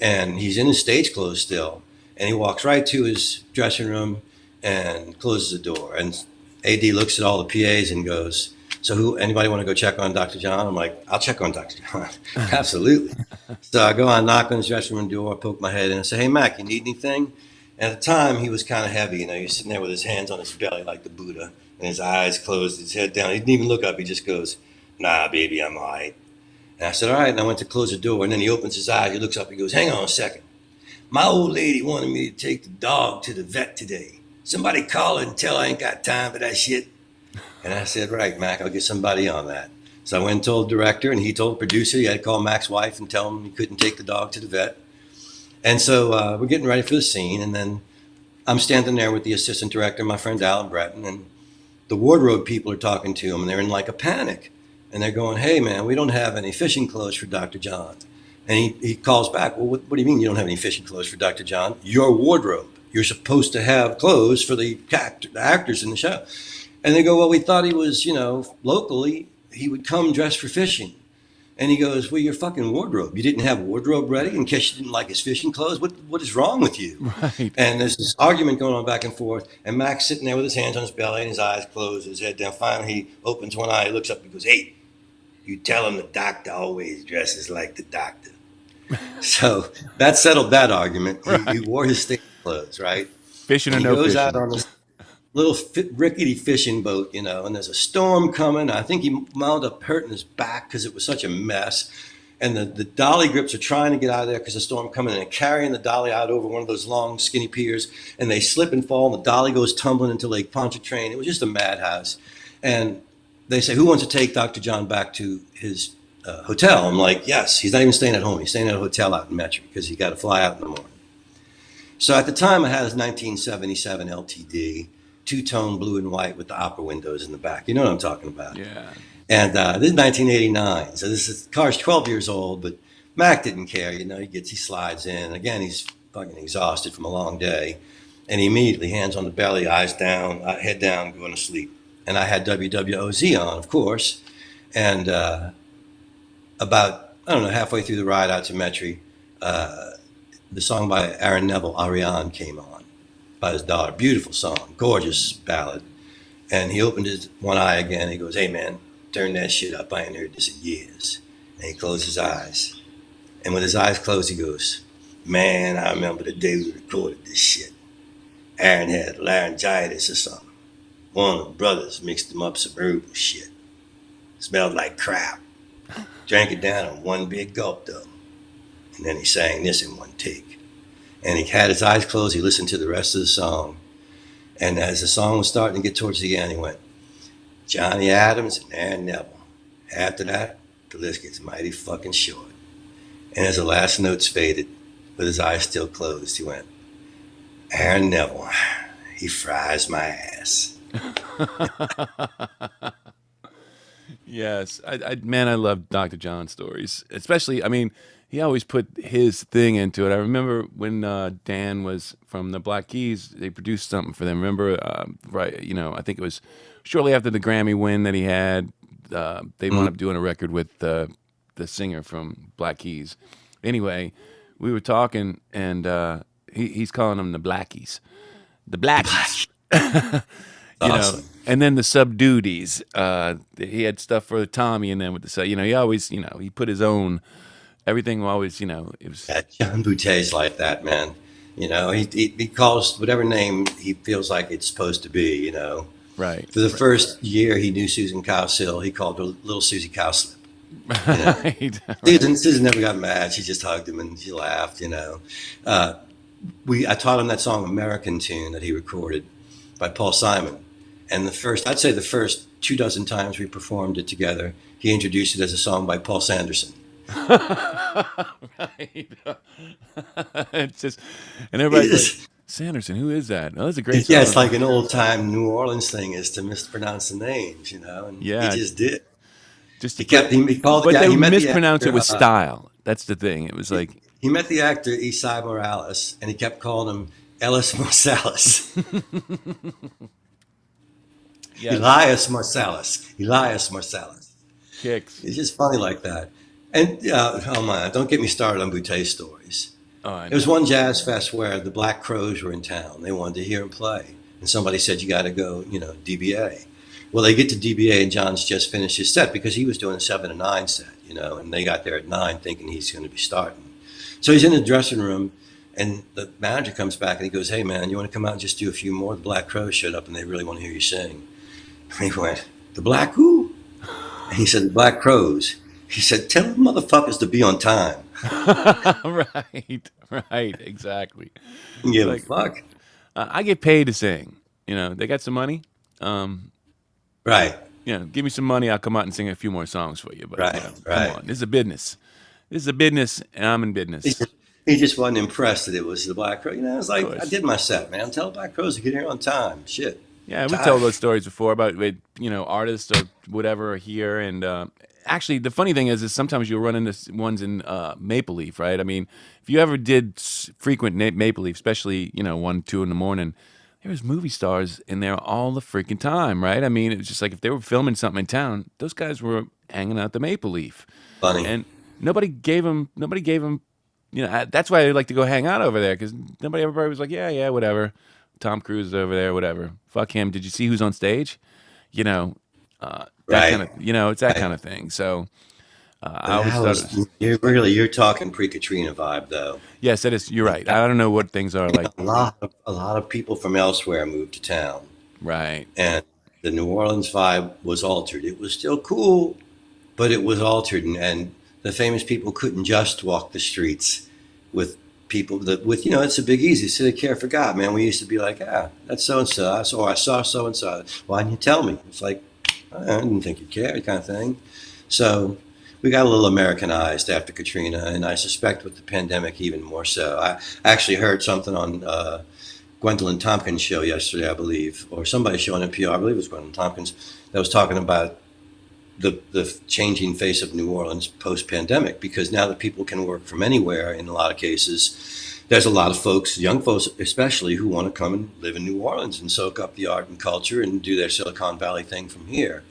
and he's in his stage clothes still. And he walks right to his dressing room and closes the door. And AD looks at all the PAs and goes, "So anybody want to go check on Dr. John?" I'm like, "I'll check on Dr. John." Absolutely. So I go on, knock on his dressing room door, poke my head in, and say, "Hey, Mac, you need anything?" And at the time, he was kind of heavy. He was sitting there with his hands on his belly like the Buddha. and his eyes closed, his head down. He didn't even look up. He just goes, "Nah, baby, I'm all right." And I said, "All right." And I went to close the door, and then he opens his eyes. He looks up. He goes, "Hang on a second. My old lady wanted me to take the dog to the vet today. Somebody call her and tell her I ain't got time for that shit." And I said, "Right, Mac, I'll get somebody on that." So I went and told the director, and he told the producer he had to call Mac's wife and tell him he couldn't take the dog to the vet. And so we're getting ready for the scene, and then I'm standing there with the assistant director, my friend Alan Breton, and the wardrobe people are talking to him, and they're in like a panic. And they're going, "Hey, man, we don't have any fishing clothes for Dr. John." And he calls back, "Well, what do you mean you don't have any fishing clothes for Dr. John? Your wardrobe. You're supposed to have clothes for the actors in the show." And they go, "Well, we thought he was, locally, he would come dressed for fishing." And he goes, "Well, your fucking wardrobe. You didn't have a wardrobe ready in case you didn't like his fishing clothes? What is wrong with you?" Right. And there's this argument going on back and forth. And Mac's sitting there with his hands on his belly and his eyes closed, his head down. Finally, he opens one eye, he looks up, and goes, "Hey, you tell him the doctor always dresses like the doctor." So that settled that argument. He wore his stage clothes, right? Fishing or And he no goes fishing. out on this little rickety fishing boat, and there's a storm coming. I think he wound up hurting his back because it was such a mess. And the dolly grips are trying to get out of there because the storm coming, and they're carrying the dolly out over one of those long, skinny piers, and they slip and fall, and the dolly goes tumbling into Lake Pontchartrain. It was just a madhouse. And they say, "Who wants to take Dr. John back to his hotel?" I'm like, "Yes." He's not even staying at home. He's staying at a hotel out in Metro because he got to fly out in the morning. So at the time, I had his 1977 LTD, two-tone blue and white with the opera windows in the back. You know what I'm talking about. Yeah. And this is 1989. So the car's 12 years old, but Mac didn't care. He slides in. Again, he's fucking exhausted from a long day. And he immediately, hands on the belly, eyes down, head down, going to sleep. And I had WWOZ on, of course. And about, I don't know, halfway through the ride out to Metri, the song by Aaron Neville, Ariane, came on by his daughter. Beautiful song, gorgeous ballad. And he opened his one eye again. He goes, "Hey, man, turn that shit up. I ain't heard this in years." And he closed his eyes. And with his eyes closed, he goes, "Man, I remember the day we recorded this shit. Aaron had laryngitis or something. One of the brothers mixed him up some herbal shit. Smelled like crap. Drank it down in one big gulp, though. And then he sang this in one take." And he had his eyes closed. He listened to the rest of the song. And as the song was starting to get towards the end, he went, "Johnny Adams and Aaron Neville. After that, the list gets mighty fucking short." And as the last notes faded, with his eyes still closed, he went, "Aaron Neville, he fries my ass." Yes, I love Dr. John stories, especially. I mean, he always put his thing into it. I remember when Dan was from the Black Keys, they produced something for them. Remember, right? I think it was shortly after the Grammy win that he had. They wound up doing a record with the singer from Black Keys. Anyway, we were talking, and he's calling them the Blackies, the Blackies. Awesome. And then the Subduties. He had stuff for Tommy, and then with the he always, he put his own. Everything always, it was. Yeah, John Boutte's like that, man. He calls whatever name he feels like it's supposed to be. Right. For the first year he knew Susan Cowsill, he called her Little Susie Cowslip. Right. Susan never got mad. She just hugged him and she laughed. I taught him that song American Tune that he recorded by Paul Simon. And I'd say the first 24 times we performed it together, he introduced it as a song by Paul Sanderson. Right. It's just, and everybody's like, "Sanderson, who is that?" Oh, that's a great song. Yeah, it's like an old time New Orleans thing is to mispronounce the names, and Yeah. he just did. Just He called the but guy. they He met the mispronounce it actor, with style. That's the thing. It was like he met the actor Esai Morales, and he kept calling him Ellis Marsalis. yes, Elias Marsalis. kicks. It's just funny like that. And oh my, don't get me started on Boutté stories. Oh, I There was one jazz fest where the Black Crows were in town. They wanted to hear him play, and somebody said, "You got to go, DBA." Well, they get to DBA, and John's just finished his set because he was doing a 7 to 9 set, and they got there at 9 thinking he's going to be starting. So he's in the dressing room, and the manager comes back and he goes, "Hey man, you want to come out and just do a few more?" The Black Crows showed up and they really want to hear you sing. And he went, the black who? And he said, the Black Crows. He said, tell the motherfuckers to be on time. Right, right, exactly. Don't It's give a like fuck. I get paid to sing. You know, they got some money. Um, Right, give me some money, I'll come out and sing a few more songs for you. But right, come right. on, this is a business. This is a business, and I'm in He business. just, he just wasn't impressed that it was the Black Crow. It's Of like, I course. did my set, man. Tell the Black Crows to get here on time. Shit. Yeah, we've told Tired. those stories before about artists or whatever are here, and actually, the funny thing is sometimes you'll run into ones in Maple Leaf, right? I mean, if you ever did frequent Maple Leaf, especially 1, 2 in the morning, there was movie stars in there all the freaking time, right? I mean, it was just like if they were filming something in town, those guys were hanging out the Maple Leaf, Funny. and nobody gave them. That's why I like to go hang out over there because everybody was like, yeah, yeah, whatever. Tom Cruise is over there, whatever. Fuck him. Did you see who's on stage? You know, that kind Right, of, it's that right. kind of thing. So I But always that thought it was, was, you're talking pre-Katrina vibe, though. yes, that is, you're right. I don't know what things are like. A lot of people from elsewhere moved to town, Right. and the New Orleans vibe was altered. It was still cool, but it was altered, and the famous people couldn't just walk the streets with people that with it's a big easy city care for God, man. We used to be like, that's so and so. I saw so and so. Why didn't you tell me? It's like I didn't think you'd care, kind of thing. So we got a little Americanized after Katrina, and I suspect with the pandemic even more so. I actually heard something on Gwendolyn Tompkins' show yesterday, I believe, or somebody's show on NPR. I believe it was Gwendolyn Tompkins that was talking about the changing face of New Orleans post pandemic, because now that people can work from anywhere in a lot of cases, there's a lot of folks, young folks especially, who want to come and live in New Orleans and soak up the art and culture and do their Silicon Valley thing from here.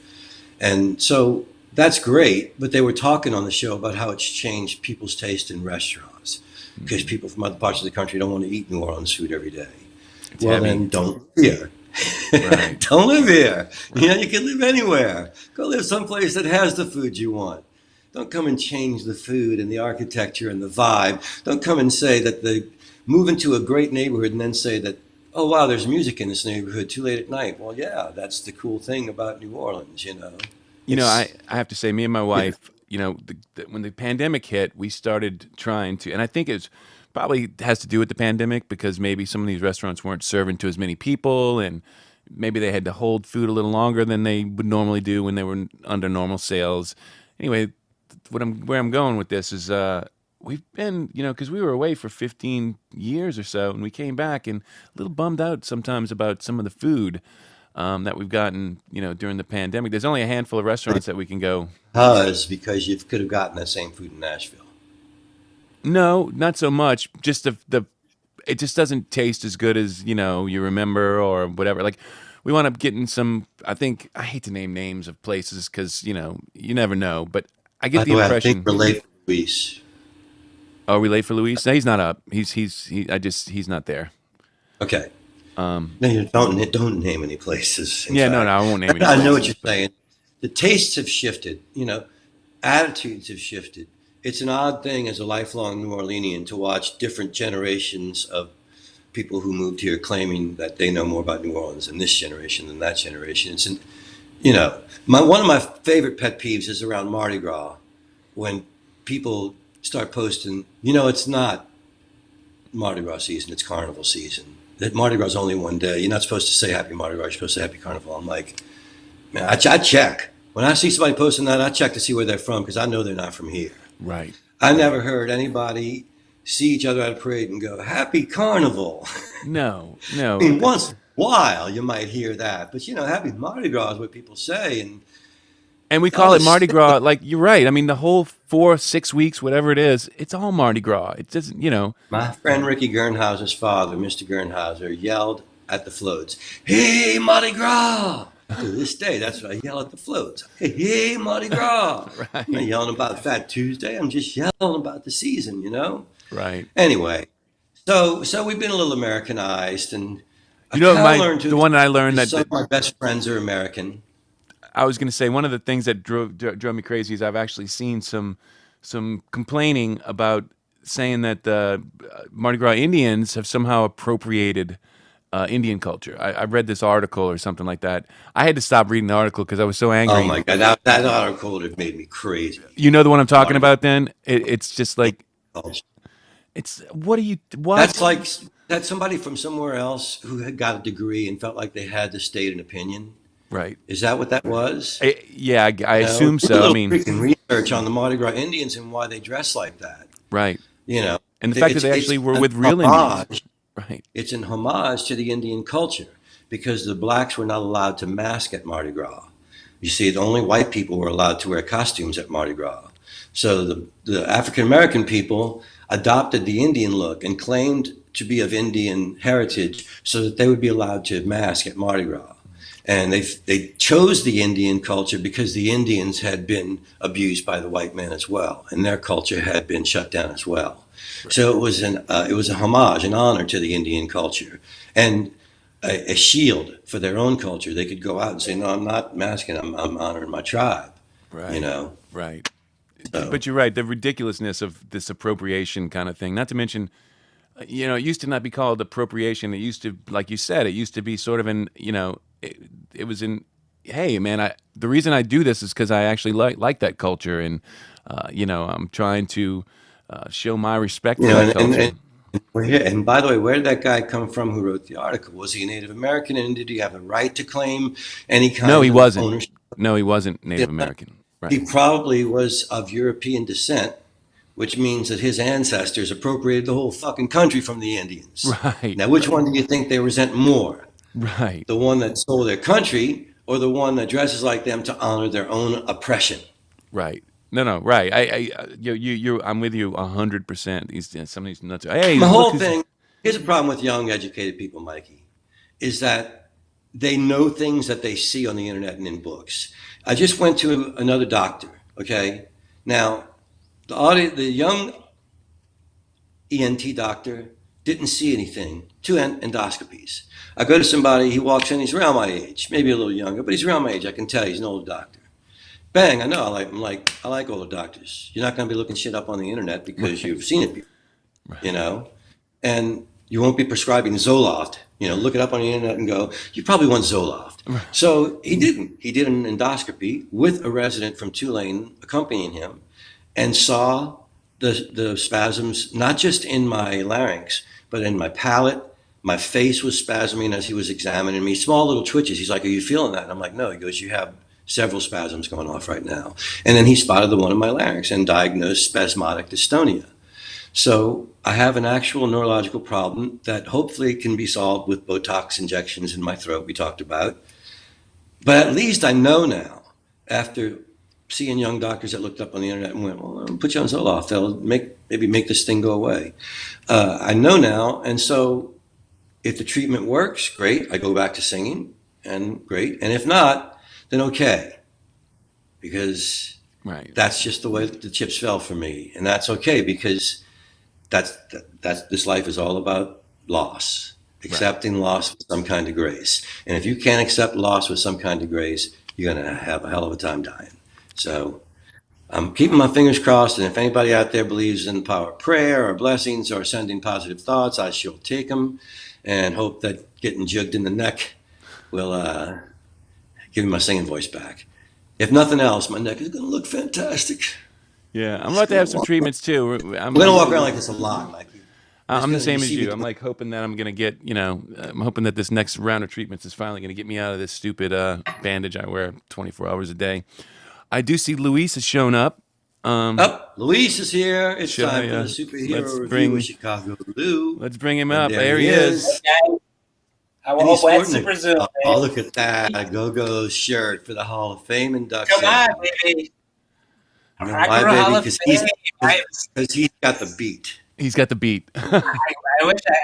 And so that's great, but they were talking on the show about how it's changed people's taste in restaurants because Mhm. people from other parts of the country don't want to eat New Orleans food every day. It's Well, heavy. then don't live here. Right. Don't live here. Right. You can live anywhere. Go live someplace that has the food you want. Don't come and change the food and the architecture and the vibe. Don't come and say that move into a great neighborhood and then say that, oh, wow, there's music in this neighborhood too late at night. Well, yeah, that's the cool thing about New Orleans. I, It's, I have to say, me and my yeah, wife, when the pandemic hit, we started trying to, and I think it's probably has to do with the pandemic because maybe some of these restaurants weren't serving to as many people, and maybe they had to hold food a little longer than they would normally do when they were under normal sales. Anyway, where I'm going with this is we've been, because we were away for 15 years or so, and we came back and a little bummed out sometimes about some of the food that we've gotten, during the pandemic. There's only a handful of restaurants that we can go. because you could have gotten that same food in Nashville. No, not so much. Just the it just doesn't taste as good as you remember or whatever. Like we wound up getting some. I think I hate to name names of places because you never know. But I get By the the way, I think impression. we're late for Luis. Are we late for Luis? No, he's not up. He's not there. Okay. Um, No, you don't name any places. In yeah, no, fact, I won't name any I know what places. you're But saying. The tastes have shifted. Attitudes have shifted. It's an odd thing as a lifelong New Orleanian to watch different generations of people who moved here claiming that they know more about New Orleans in this generation than that generation. You know, one of my favorite pet peeves is around Mardi Gras when people start posting. It's not Mardi Gras season; it's Carnival season. That Mardi Gras is only one day. You're not supposed to say Happy Mardi Gras. You're supposed to say Happy Carnival. I'm like, man, I check when I see somebody posting that. I check to see where they're from because I know they're not from here. right, I right. never heard anybody see each other at a parade and go Happy Carnival. No, I no. mean, once in a while you might hear that, but Happy Mardi Gras is what people say, and And we all call it this Mardi stuff. Gras. Like you're right. I mean, the whole 4, 6 weeks, whatever it is, it's all Mardi Gras. It doesn't. My friend Ricky Gernhauser's father, Mr. Gernhauser, yelled at the floats, "Hey, Mardi Gras!" To this day, that's what I yell at the floats. Hey, Mardi Gras! I'm not Right, yelling about Fat Tuesday. I'm just yelling about the season. right. Anyway, so we've been a little Americanized, and I You know, kind of my learned to the accept one that I it learned because that, some that of my best friends are American. I was going to say one of the things that drove me crazy is I've actually seen some complaining about saying that the Mardi Gras Indians have somehow appropriated Indian culture. I read this article or something like that. I had to stop reading the article because I was so angry. Oh my God, that article would have made me crazy. You know the one I'm talking Mardi Gras about? Then it's just like culture. it's what are you what? That's like that's somebody from somewhere else who had got a degree and felt like they had to state an opinion. Right. Is that what that was? Yeah, I You know, assume do a so. I little mean, freaking research on the Mardi Gras Indians and why they dress like that. right. You know, And the fact that they it's actually were an with real Indians. homage. Right. It's an homage to the Indian culture because the blacks were not allowed to mask at Mardi Gras. You see, the only white people were allowed to wear costumes at Mardi Gras. So the African American people adopted the Indian look and claimed to be of Indian heritage so that they would be allowed to mask at Mardi Gras. And they chose the Indian culture because the Indians had been abused by the white man as well, and their culture had been shut down as well. So it was a homage, an honor to the Indian culture, and a shield for their own culture. They could go out and say, "No, I'm not masking. I'm honoring my tribe." You Right. know. Right. So But you're right. The ridiculousness of this appropriation kind of thing. Not to mention, it used to not be called appropriation. It used to, like you said, it used to be sort of it was in. Hey, man, the reason I do this is because I actually like that culture, and I'm trying to show my respect you for know, that culture. we're here. And by the way, where did that guy come from who wrote the article? Was he a Native American, and did he have the right to claim any No, kind he of wasn't. ownership? No, he wasn't Native American. He Right. probably was of European descent, which means that his ancestors appropriated the whole fucking country from the Indians. Right. Now, which one do you think they resent more? Right. The one that stole their country or the one that dresses like them to honor their own oppression? Right. No. Right. I'm with you 100%. Some of these nuts. Hey, The look whole who's. thing, here's a problem with young, educated people, Mikey, is that they know things that they see on the internet and in books. I just went to another doctor, okay? Now, the young ENT doctor didn't see anything, two endoscopies. I go to somebody, he walks in, he's around my age, maybe a little younger, but he's around my age. I can tell he's an older doctor. Bang, I know, I like older doctors. You're not going to be looking shit up on the internet because you've seen it before, you know? And you won't be prescribing Zoloft. Look it up on the internet and go, you probably want Zoloft. So he didn't. He did an endoscopy with a resident from Tulane accompanying him and saw the spasms, not just in my larynx, but in my palate. My face was spasming as he was examining me, small little twitches. He's like, are you feeling that? And I'm like, no. He goes, you have several spasms going off right now. And then he spotted the one in my larynx and diagnosed spasmodic dystonia. So I have an actual neurological problem that hopefully can be solved with Botox injections in my throat we talked about. But at least I know now, after seeing young doctors that looked up on the internet and went, well, I'll put you on Zoloft. They'll maybe make this thing go away. I know now. And so if the treatment works, great. I go back to singing and great. And if not, then okay. Because Right. that's just the way the chips fell for me. And that's okay because that's this life is all about loss, accepting loss with some kind of grace. And if you can't accept loss with some kind of grace, you're going to have a hell of a time dying. So I'm keeping my fingers crossed. And if anybody out there believes in the power of prayer or blessings or sending positive thoughts, I shall take them and hope that getting jugged in the neck will give me my singing voice back. If nothing else, my neck is going to look fantastic. Yeah, I'm about to have some treatments too. I'm going to walk around like this a lot, Mikey. I'm the Just same gonna as see you. me- I'm like hoping that I'm gonna get, I'm hoping that this next round of treatments is finally gonna get me out of this stupid bandage I wear 24 hours a day. I do see Luis has shown up. Luis is here. It's Should time I, for the let's superhero review bring- of Chicago Lou. Let's bring him And up. There he is. I will And he's hope that's sporting Super it. Zoom. Oh, look at that. A Go-Go shirt for the Hall of Fame induction. Come on, baby. You know Rock why, and Roll baby? Hall of 'Cause Fame. he's got the beat. He's got the beat. I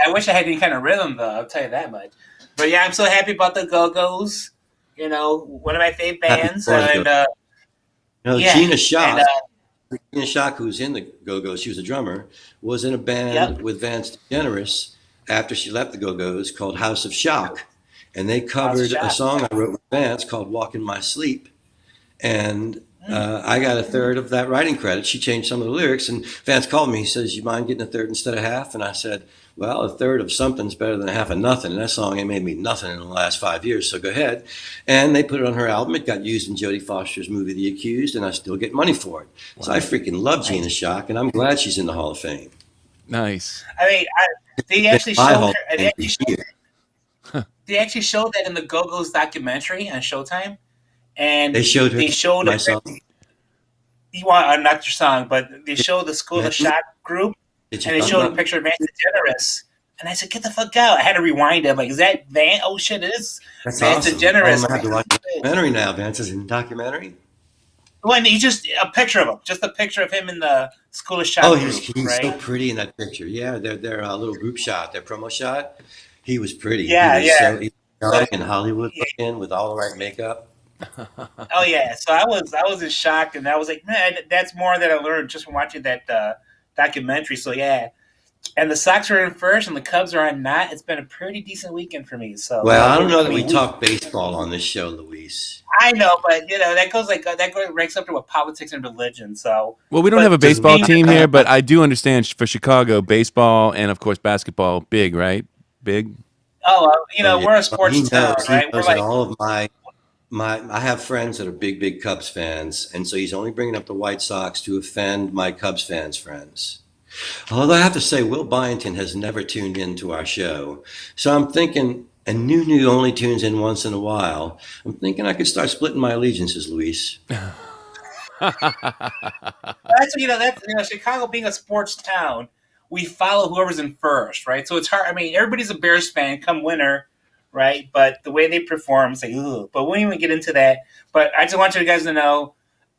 wish I had any kind of rhythm, though. I'll tell you that much. But yeah, I'm so happy about the Go-Go's. One of my fave bands. Happy And yeah, Gina Shock, and, Gina Shock, who's in the Go-Go's, she was a drummer, was in a band Yep. with Vance DeGeneres after she left the Go-Go's called House of Shock. And they covered a Shock. song I wrote with Vance called Walk in My Sleep. And I got a third of that writing credit. She changed some of the lyrics, and Vance called me. He says, "You mind getting a third instead of half?" And I said, "Well, a third of something's better than a half of nothing." And that song ain't made me nothing in the last 5 years, so go ahead. And they put it on her album. It got used in Jodie Foster's movie, The Accused, and I still get money for it. Wow. So I freaking love Gina Shock, and I'm glad she's in the Hall of Fame. Nice. I mean, they actually showed her. They actually showed that in the Go-Go's documentary on Showtime, and they showed my song. You want not your song, but they showed the School of Shock group, and they showed a picture of Vance DeGeneres. And I said, "Get the fuck out!" I had to rewind it. I'm like, is that Vance? Oh shit, it is Vance DeGeneres. I have to watch the documentary now. Vance is in the documentary. Well, and he just a picture of him, just a picture of him in the School of Shock. Oh, he's right? So pretty in that picture. Yeah, their little group shot, their promo shot. He was pretty. Yeah, he was so young in Hollywood looking with all the right makeup. Oh yeah, so I was in shock, and I was like, man, that's more that I learned just from watching that documentary. So yeah, and the Sox are in first, and the Cubs are on not. It's been a pretty decent weekend for me. So well, I don't know that we talk baseball on this show, Luis. I know, but that ranks up to what politics and religion. So well, we don't have a baseball team here, but I do understand for Chicago, baseball and of course basketball, big, right? Big. Oh, we're a sports town, right? We're like all of my I have friends that are big Cubs fans, and so he's only bringing up the White Sox to offend my Cubs fans friends. Although I have to say, Will Byington has never tuned into our show, so I'm thinking, and Nunu only tunes in once in a while. I'm thinking I could start splitting my allegiances, Luis. That's Chicago being a sports town. We follow whoever's in first, right? So it's hard. I mean, everybody's a Bears fan come winter, right? But the way they perform, it's like, ugh. But we won't even get into that. But I just want you guys to know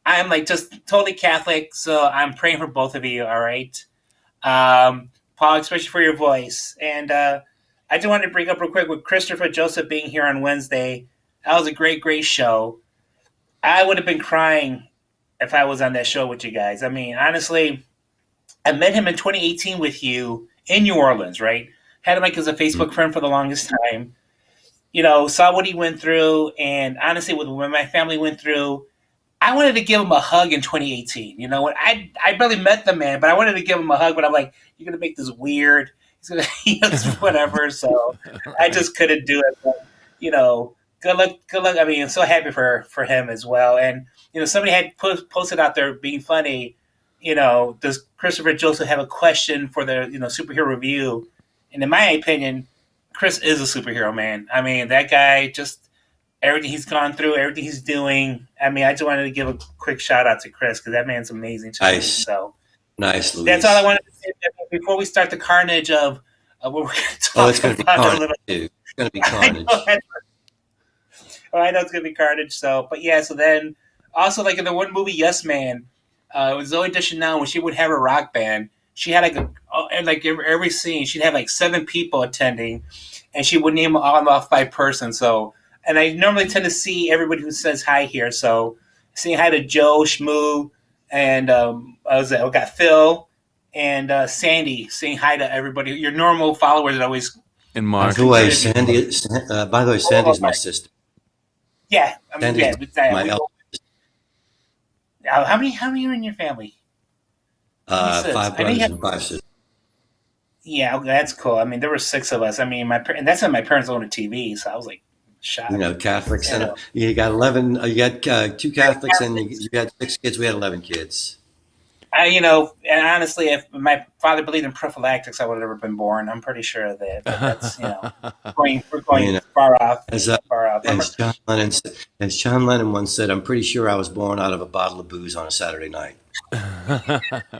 I'm like just totally Catholic, so I'm praying for both of you, all right? Paul, especially for your voice. And I just wanted to bring up real quick with Christopher Joseph being here on Wednesday. That was a great show. I would have been crying if I was on that show with you guys. I mean, honestly, I met him in 2018 with you in New Orleans, right? Had him like as a Facebook friend for the longest time. Saw what he went through, and honestly, when my family went through, I wanted to give him a hug in 2018. When I barely met the man, but I wanted to give him a hug, but I'm like, you're gonna make this weird. He's gonna, whatever. So I just couldn't do it. But, good luck. I mean, I'm so happy for him as well. And somebody had posted out there being funny. Does Christopher Joseph have a question for the superhero review? And in my opinion, Chris is a superhero, man. I mean, that guy, just everything he's gone through, everything he's doing. I mean, I just wanted to give a quick shout out to Chris because that man's amazing to me. So nice, Luis. That's all I wanted to say before we start the carnage of what we're going to talk about a little. It's going to be carnage. I know it's going to be carnage. So, but yeah. So then, also like in the one movie, Yes Man, with Zooey Deschanel, when she would have a rock band, she had every scene, she'd have like 7 people attending, and she would name them all off by person. So, and I normally tend to see everybody who says hi here. So, saying hi to Joe, Shmoo, and we got Phil and Sandy saying hi to everybody. Your normal followers that always. And Mark. By the way, Sandy's my sister. Yeah, I mean, Sandy's my elder. How many are in your family? 5 brothers and 5 sisters. Yeah, okay, that's cool. I mean, there were 6 of us. I mean, and that's when my parents owned a TV, so I was like shocked. Catholics, and you got 11. You got 2 Catholics, and you got 6 kids. We had 11 kids. And honestly, if my father believed in prophylactics, I would have never been born. I'm pretty sure of that. But that's we're going far off. As John Lennon once said, I'm pretty sure I was born out of a bottle of booze on a Saturday night.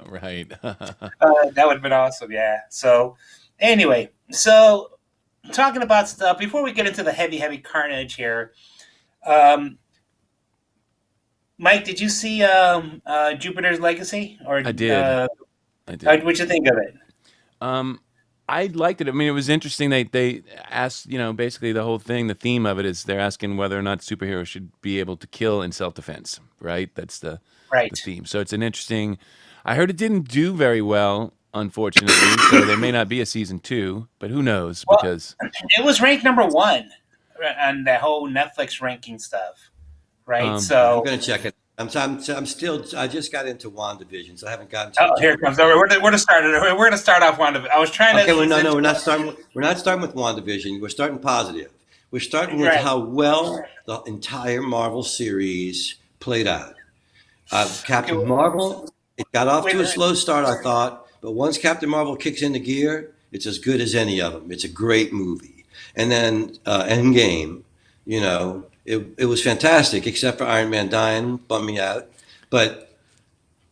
Right. That would have been awesome. Yeah. So anyway, talking about stuff before we get into the heavy carnage here. Mike, did you see Jupiter's Legacy? Or I did. What'd you think of it? I liked it. I mean, it was interesting. They asked, basically the whole thing, the theme of it is they're asking whether or not superheroes should be able to kill in self-defense, right? That's the theme. So it's an interesting. I heard it didn't do very well, unfortunately. So there may not be a season 2, but who knows? Well, because it was ranked number 1 on that whole Netflix ranking stuff. Right, so I'm gonna check it. I'm still. I just got into WandaVision, so I haven't gotten to Oh, it here yet. it comes. We're to start it. We're going to start off one of. I was trying to Okay, well, ease no, into we're not starting. We're not starting with WandaVision. We're starting positive. We're starting with right. how well the entire Marvel series played out. Okay, Captain Marvel, it got off wait, to a slow start, I thought, but once Captain Marvel kicks into gear, it's as good as any of them. It's a great movie. And then Endgame, it was fantastic, except for Iron Man dying, bummed me out. But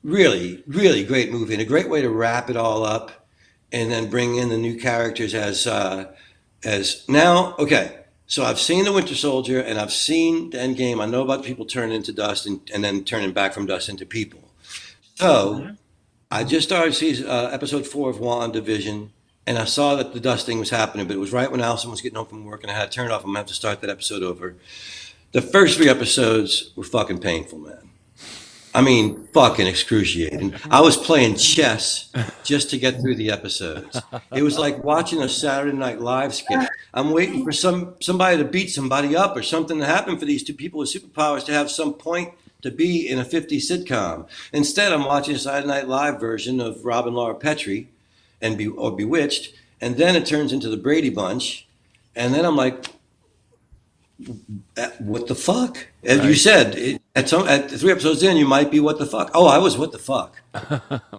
really, really great movie and a great way to wrap it all up, and then bring in the new characters as now. Okay, so I've seen the Winter Soldier and I've seen the Endgame. I know about the people turning into dust and then turning back from dust into people. So Mhm. I just started season episode 4 of WandaVision, and I saw that the dusting was happening, but it was right when Allison was getting home from work, and I had to turn it off. I'm gonna have to start that episode over. The first 3 episodes were fucking painful, man. I mean, fucking excruciating. I was playing chess just to get through the episodes. It was like watching a Saturday Night Live skit. I'm waiting for somebody to beat somebody up or something to happen for these two people with superpowers to have some point to be in a 50s sitcom. Instead, I'm watching a Saturday Night Live version of Rob and Laura Petrie or Bewitched, and then it turns into the Brady Bunch, and then I'm like, what the fuck? As you Right. said, at 3 episodes in, you might be what the fuck. Oh, I was what the fuck,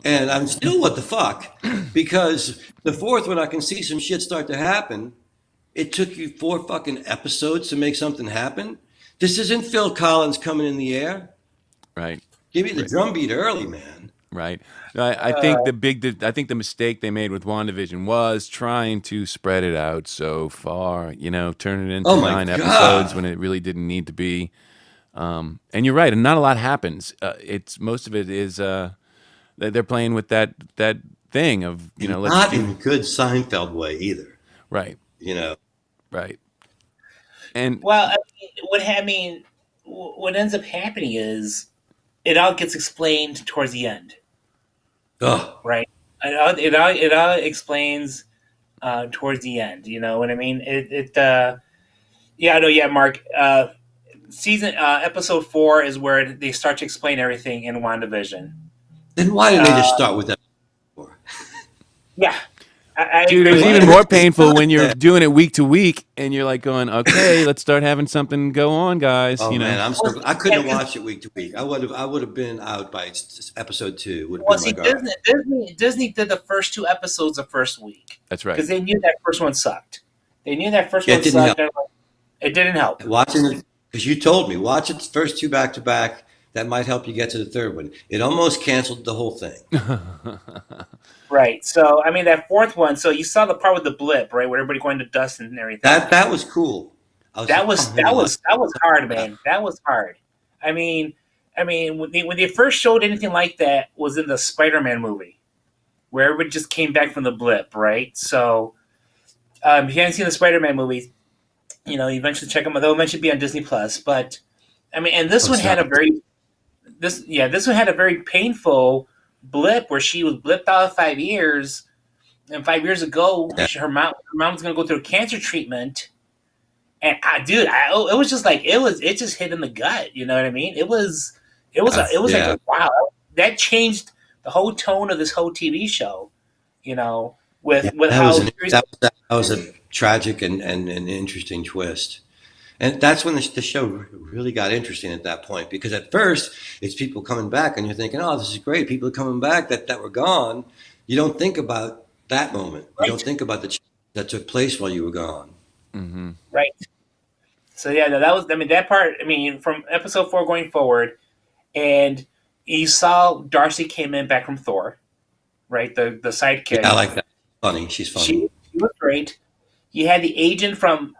and I'm still what the fuck, because the fourth one I can see some shit start to happen. It took you 4 fucking episodes to make something happen. This isn't Phil Collins coming in the air. Right. Give me the drum beat early, man. Right. I think I think the mistake they made with WandaVision was trying to spread it out so far, turn it into Oh my 9 episodes when god. it really didn't need to be. And you're right, and not a lot happens. It's most of it is they're playing with that thing of, let's Not do in good Seinfeld way either. right, You know. right. And Well, I mean, what ends up happening is it all gets explained towards the end, Oh, right? It all explains towards the end. You know what I mean? Yeah, I know. Yeah, Mark. Season episode 4 is where they start to explain everything in WandaVision. then why didn't they just start with that before? Yeah, I dude, it agree was with Why even did you. more they painful start when you're there? doing it week to week and you're like going, okay, let's start having something go on, guys. Oh man, Well, I yeah, couldn't have 'cause- watched it week to week. I would have been out by episode 2. Would have well, been see, like, all right. Disney did the first 2 episodes the first week That's right. because they knew that first one sucked. They knew that first Yeah, one it didn't sucked. help. It didn't help. Watching it because you told me watch it the first 2 back to back. That might help you get to the third one. It almost canceled the whole thing. Right. So, I mean, that fourth one. So you saw the part with the blip, right, where everybody going to dust and everything. That was cool. I was That like, was oh, that was hard, man. That was hard. I mean, when they first showed anything like that was in the Spider-Man movie, where everybody just came back from the blip, right? So, if you haven't seen the Spider-Man movies, eventually check them out. They'll eventually be on Disney Plus. But I mean, and this Oh, one had a sorry. this one had a very painful blip where she was blipped out of 5 years, and 5 years ago, Yeah. her mom was going to go through cancer treatment. And it was just like it just hit in the gut. You know what I mean? It was Yeah. like, wow, that changed the whole tone of this whole TV show. You know, Yeah, with how serious. that was a tragic and an interesting twist. And that's when the show really got interesting at that point, because at first it's people coming back and you're thinking, oh, this is great. People are coming back that were gone. You don't think about that moment. You Right, don't think about the change that took place while you were gone. Mm-hmm. right. So yeah, that was. I mean, that part. I mean, from episode 4 going forward, and you saw Darcy came in back from Thor, right? The Yeah, sidekick. I like that. Funny. She's funny. She was great. You had the agent from.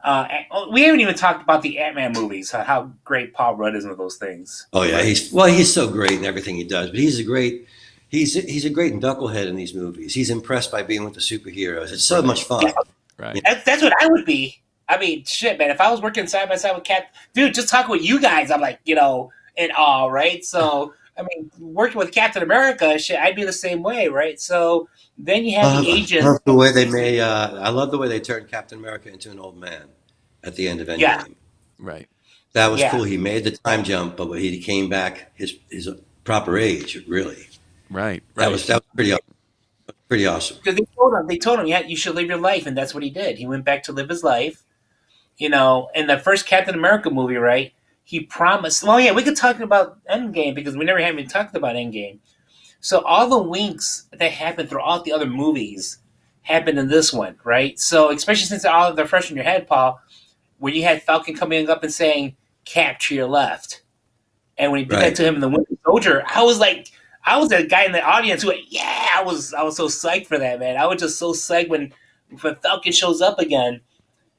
We haven't even talked about the Ant-Man movies. How great Paul Rudd is with those things. Oh yeah, he's so great in everything he does. But he's a great knucklehead in these movies. He's impressed by being with the superheroes. It's so much fun. Right. That's what I would be. I mean, shit, man. If I was working side by side with Cap, dude, just talking with you guys, I'm like, in awe, right? So, I mean, working with Captain America, shit, I'd be the same way, right? So then you have the I agent. love the way they made. I love the way they turned Captain America into an old man at the end of Endgame. Yeah. Right. That was Yeah, cool. He made the time jump, but he came back his proper age. Really, Right, that right. was pretty awesome. because they told him, yeah, you should live your life, and that's what he did. He went back to live his life. In the first Captain America movie, right? He promised. Well, yeah, we could talk about Endgame because we never haven't talked about Endgame. So all the winks that happened throughout the other movies happened in this one, right? So especially since all of they're fresh in your head, Paul, where you had Falcon coming up and saying "Cap to your left," and when he did that Right. to him in the Winter Soldier, I was like, I was that guy in the audience who, went, yeah, I was so psyched for that, man. I was just so psyched when Falcon shows up again,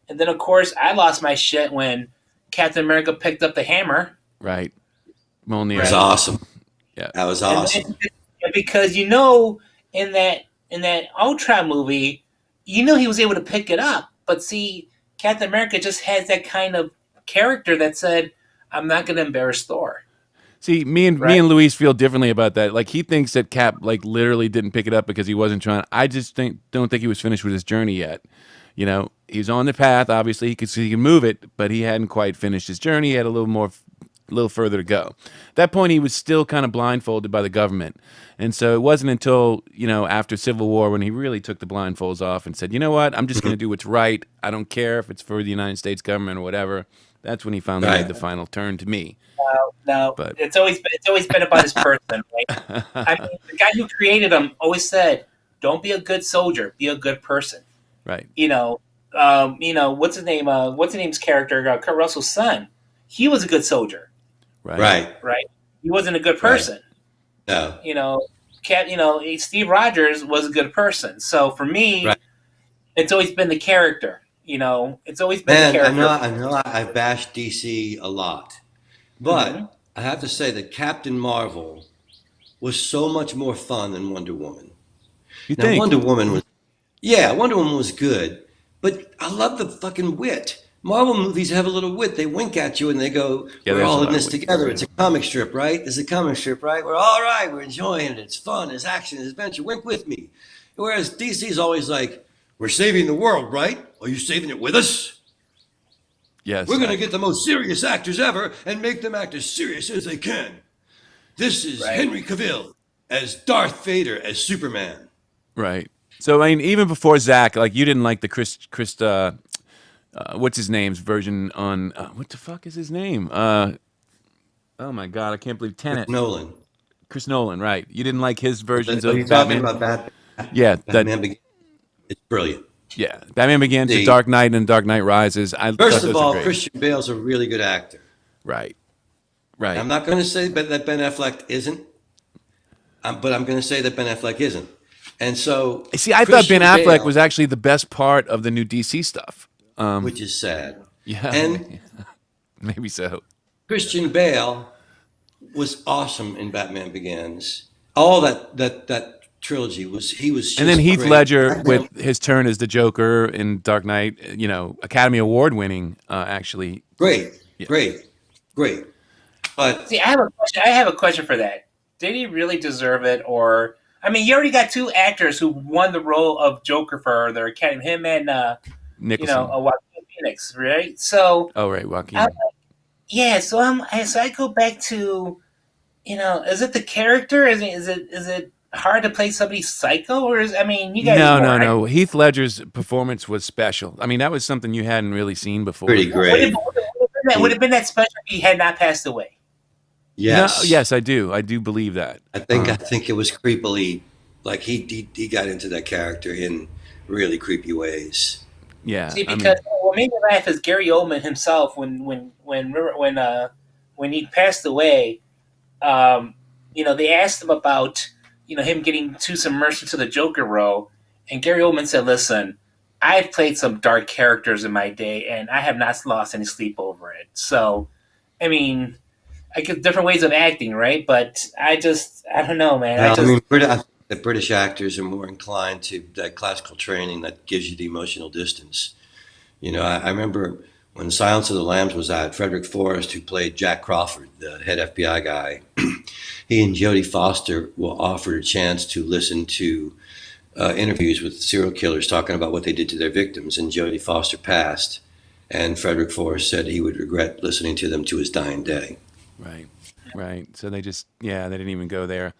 and then of course I lost my shit when Captain America picked up the hammer, Right. It was Mjolnir. right? awesome. Yeah. That was And awesome. because in that Ultron movie, he was able to pick it up. But see, Captain America just has that kind of character that said, "I'm not going to embarrass Thor." See, me Right? and Luis feel differently about that. Like he thinks that Cap like literally didn't pick it up because he wasn't trying. I just don't think he was finished with his journey yet. He's on the path. Obviously, he could see he can move it, but he hadn't quite finished his journey. He had a little further to go. At that point, he was still kind of blindfolded by the government, and so it wasn't until after Civil War when he really took the blindfolds off and said, "You know what? I'm just going to do what's right. I don't care if it's for the United States government or whatever." That's when he finally made Right. the final turn to me. No, But it's always been about his person, right? I mean, the guy who created him always said, "Don't be a good soldier, be a good person." right, What's his name? What's his name's character? Kurt Russell's son. He was a good soldier, right, Right. right? He wasn't a good Right. person. No. You know, Steve Rogers was a good person. So for me, Right. it's always been the character. It's always been the Man, character. I know I bashed DC a lot, Mhm. but I have to say that Captain Marvel was so much more fun than Wonder Woman. you Now, think? Wonder Woman was good, but I love the fucking wit. Marvel movies have a little wit. They wink at you and they go, Yeah, "We're there's a all in lot of this wit. together. It's a comic strip, right? It's a comic strip, right? We're all right. We're enjoying it. It's fun. It's action. It's adventure. Wink with me." Whereas DC's always like, "We're saving the world, right? Are you saving it with us? Yes, We're going to get the most serious actors ever and make them act as serious as they can. This is Right. Henry Cavill as Darth Vader as Superman." right. So I mean, even before Zach, like you didn't like the Chris what's his name's version on what the fuck is his name? Oh my god, I can't believe Tenet. Nolan. Chris Nolan, right? You didn't like his versions Are of you talking Batman? about Yeah, Batman Begins? It's brilliant. Batman Begins, The The- Dark Knight, and Dark Knight Rises. I thought First those of were all, great. Christian Bale's a really good actor. Right, right. I'm not going to say that Ben Affleck isn't, but I'm going to say that Ben Affleck isn't. And so, See, I thought Ben Christian Affleck Bale, was actually the best part of the new DC stuff. which is sad. Yeah, And maybe so. Christian Bale was awesome in Batman Begins. All that trilogy was just And then Heath great. Ledger with his turn as the Joker in Dark Knight, Academy Award winning, actually. Great, Yeah. great. But See, I have a question for that. Did he really deserve it, or I mean, you already got two actors who won the role of Joker for their Academy, him and Nicholson. Joaquin Phoenix, right? So Oh, right, Joaquin. yeah, so I go back to, is it the character? Is it hard to play somebody psycho, or I mean, you guys No. Heath Ledger's performance was special. I mean, that was something you hadn't really seen before. pretty great. Would have been that special if he had not passed away. Yes, No, yes, I do. I do believe that. I think it was creepily, like he got into that character in really creepy ways. Yeah. See, I mean, because what made me laugh is Gary Oldman himself when he passed away. They asked him about him getting too submerged into the Joker role, and Gary Oldman said, "Listen, I've played some dark characters in my day, and I have not lost any sleep over it." So, I mean, I get different ways of acting, right? But I don't know, man. Well, I mean, I think the British actors are more inclined to that classical training that gives you the emotional distance. I remember when Silence of the Lambs was out, Frederick Forrest, who played Jack Crawford, the head FBI guy, he and Jodie Foster were offered a chance to listen to interviews with serial killers talking about what they did to their victims, and Jodie Foster passed. And Frederick Forrest said he would regret listening to them to his dying day. Right. Right. So they just, yeah, they didn't even go there.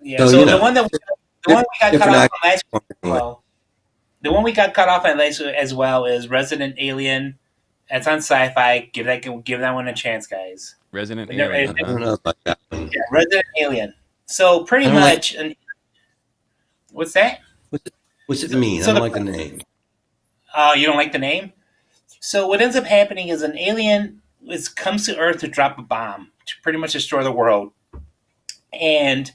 Yeah. So, So the one we got cut different off actors. on last week as well. The one we got cut off on last week as well is Resident Alien. It's on Sci-Fi. Give that one a chance, guys. Resident We never- Alien. I don't know about that one. Yeah, Resident Alien. So pretty I don't like- much, what's that? What's it mean? So I don't the- like the name. You don't like the name? So what ends up happening is an alien comes to Earth to drop a bomb to pretty much destroy the world, and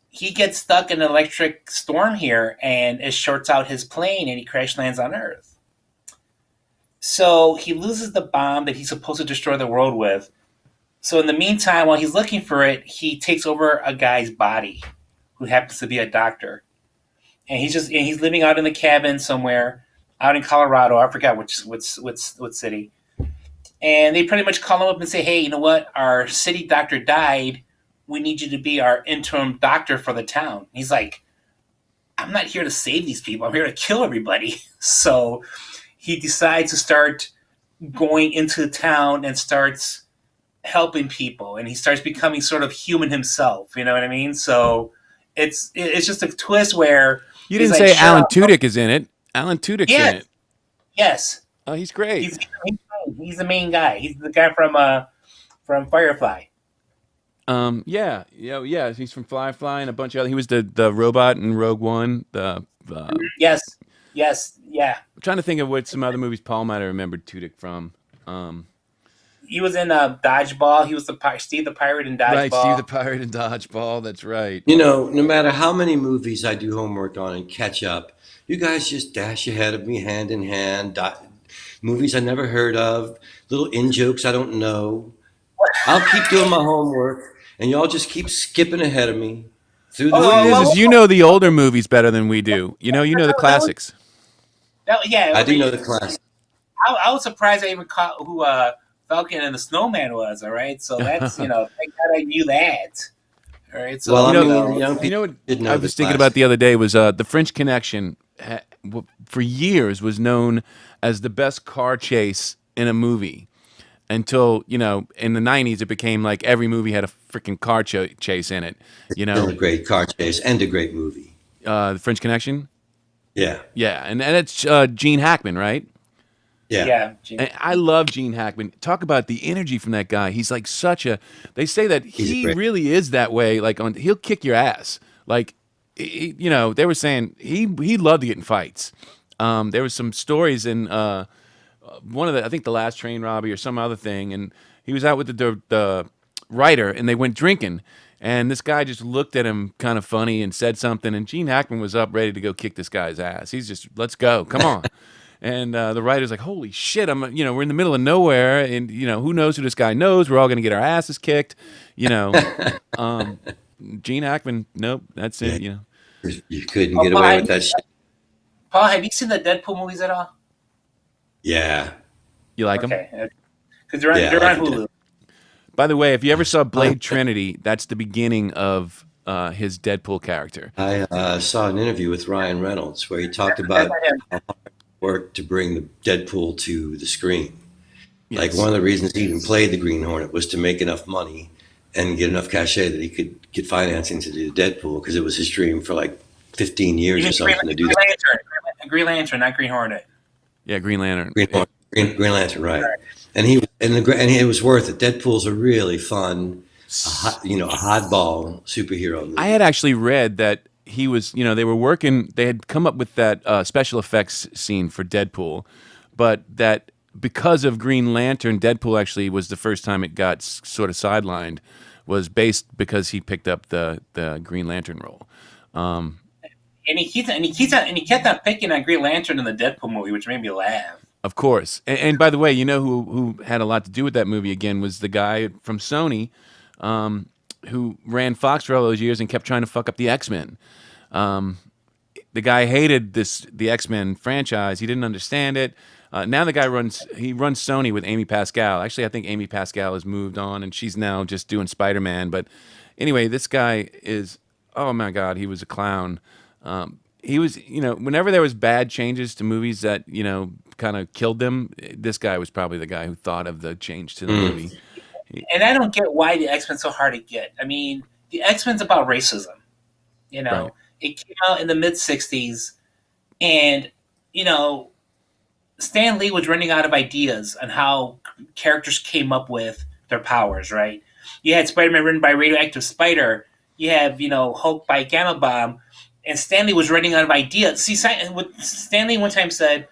he gets stuck in an electric storm here, and it shorts out his plane, and he crash lands on Earth. So he loses the bomb that he's supposed to destroy the world with. So in the meantime, while he's looking for it, he takes over a guy's body, who happens to be a doctor, and he's living out in the cabin somewhere out in Colorado. I forgot which city. And they pretty much call him up and say, "Hey, you know what? Our city doctor died. We need you to be our interim doctor for the town." He's like, "I'm not here to save these people. I'm here to kill everybody." So he decides to start going into the town and starts helping people, and he starts becoming sort of human himself. You know what I mean? So it's just a twist where You didn't he's say like, "Shut Alan up." Tudyk is in it. Alan Tudyk's Yes. in it. Yes, Oh, he's great. he's the main guy. He's the guy from Firefly. Yeah. He's from Firefly and a bunch of other. He was the robot in Rogue One. Yes, yeah. I'm trying to think of what some other movies Paul might have remembered Tudyk from. He was in Dodgeball. He was Steve the Pirate in Dodgeball. Right, Steve the Pirate in Dodgeball. That's right. You know, no matter how many movies I do homework on and catch up, you guys just dash ahead of me hand in hand. Movies I never heard of, little in jokes I don't know. I'll keep doing my homework, and y'all just keep skipping ahead of me through the What it years. is you know the older movies better than we do. You know the classics. I do know the class. I was surprised I even caught who Falcon and the Snowman was. All right, so that's thank God I knew that. All right, so Well, I You mean, know- young You people know what didn't know I the was thinking class. about the other day was the French Connection. For years was known as the best car chase in a movie until in the 90s it became like every movie had a freaking car chase in it. Still a great car chase and a great movie. The French Connection. Yeah, Yeah, and it's Gene Hackman, right? yeah. Gene. And I love Gene Hackman. Talk about the energy from that guy. He's like such a. They say that he great. really is that way. Like he'll kick your ass. Like, they were saying he loved to get in fights. There was some stories in one of I think the Last Train Robbery or some other thing, and he was out with the writer, and they went drinking. And this guy just looked at him kind of funny and said something, and Gene Hackman was up ready to go kick this guy's ass. He's just, let's go, come on. And the writer's like, holy shit, we're in the middle of nowhere, and who knows who this guy knows? We're all gonna get our asses kicked, Gene Hackman, nope, that's it. You couldn't get away with that shit. Paul, have you seen the Deadpool movies at all? Yeah. You like him? Okay, because they're on, Yeah, they're I on like Hulu. By the way, if you ever saw Blade Trinity, that's the beginning of his Deadpool character. I saw an interview with Ryan Reynolds where he talked about how hard it worked to bring the Deadpool to the screen. Like Yes. one of the reasons he even played the Green Hornet was to make enough money and get enough cachet that he could get financing to do Deadpool, because it was his dream for like 15 years or something to do Green that. Lantern, Green Lantern, not Green Hornet. Yeah, Green Lantern. Green Lantern, right? And it was worth it. Deadpool's a really fun, a hardball superhero movie. I had actually read that he was, they had come up with that special effects scene for Deadpool, but that because of Green Lantern, Deadpool actually was the first time it got sort of sidelined, was based because he picked up the Green Lantern role. And he kept on picking on Green Lantern in the Deadpool movie, which made me laugh. Of course. And by the way, who had a lot to do with that movie again was the guy from Sony who ran Fox for all those years and kept trying to fuck up the X-Men. The guy hated the X-Men franchise. He didn't understand it. Now the guy runs Sony with Amy Pascal. Actually, I think Amy Pascal has moved on, and she's now just doing Spider-Man. But anyway, this guy is, oh my God, he was a clown. he was, whenever there was bad changes to movies that, kind of killed them, this guy was probably the guy who thought of the change to the movie. And I don't get why the X-Men's so hard to get. I mean, the X-Men's about racism. Right. It came out in the mid '60s, and Stan Lee was running out of ideas on how characters came up with their powers. Right? You had Spider-Man written by Radioactive Spider. You have Hulk by Gamma Bomb, and Stan Lee was running out of ideas. See, what Stan Lee one time said,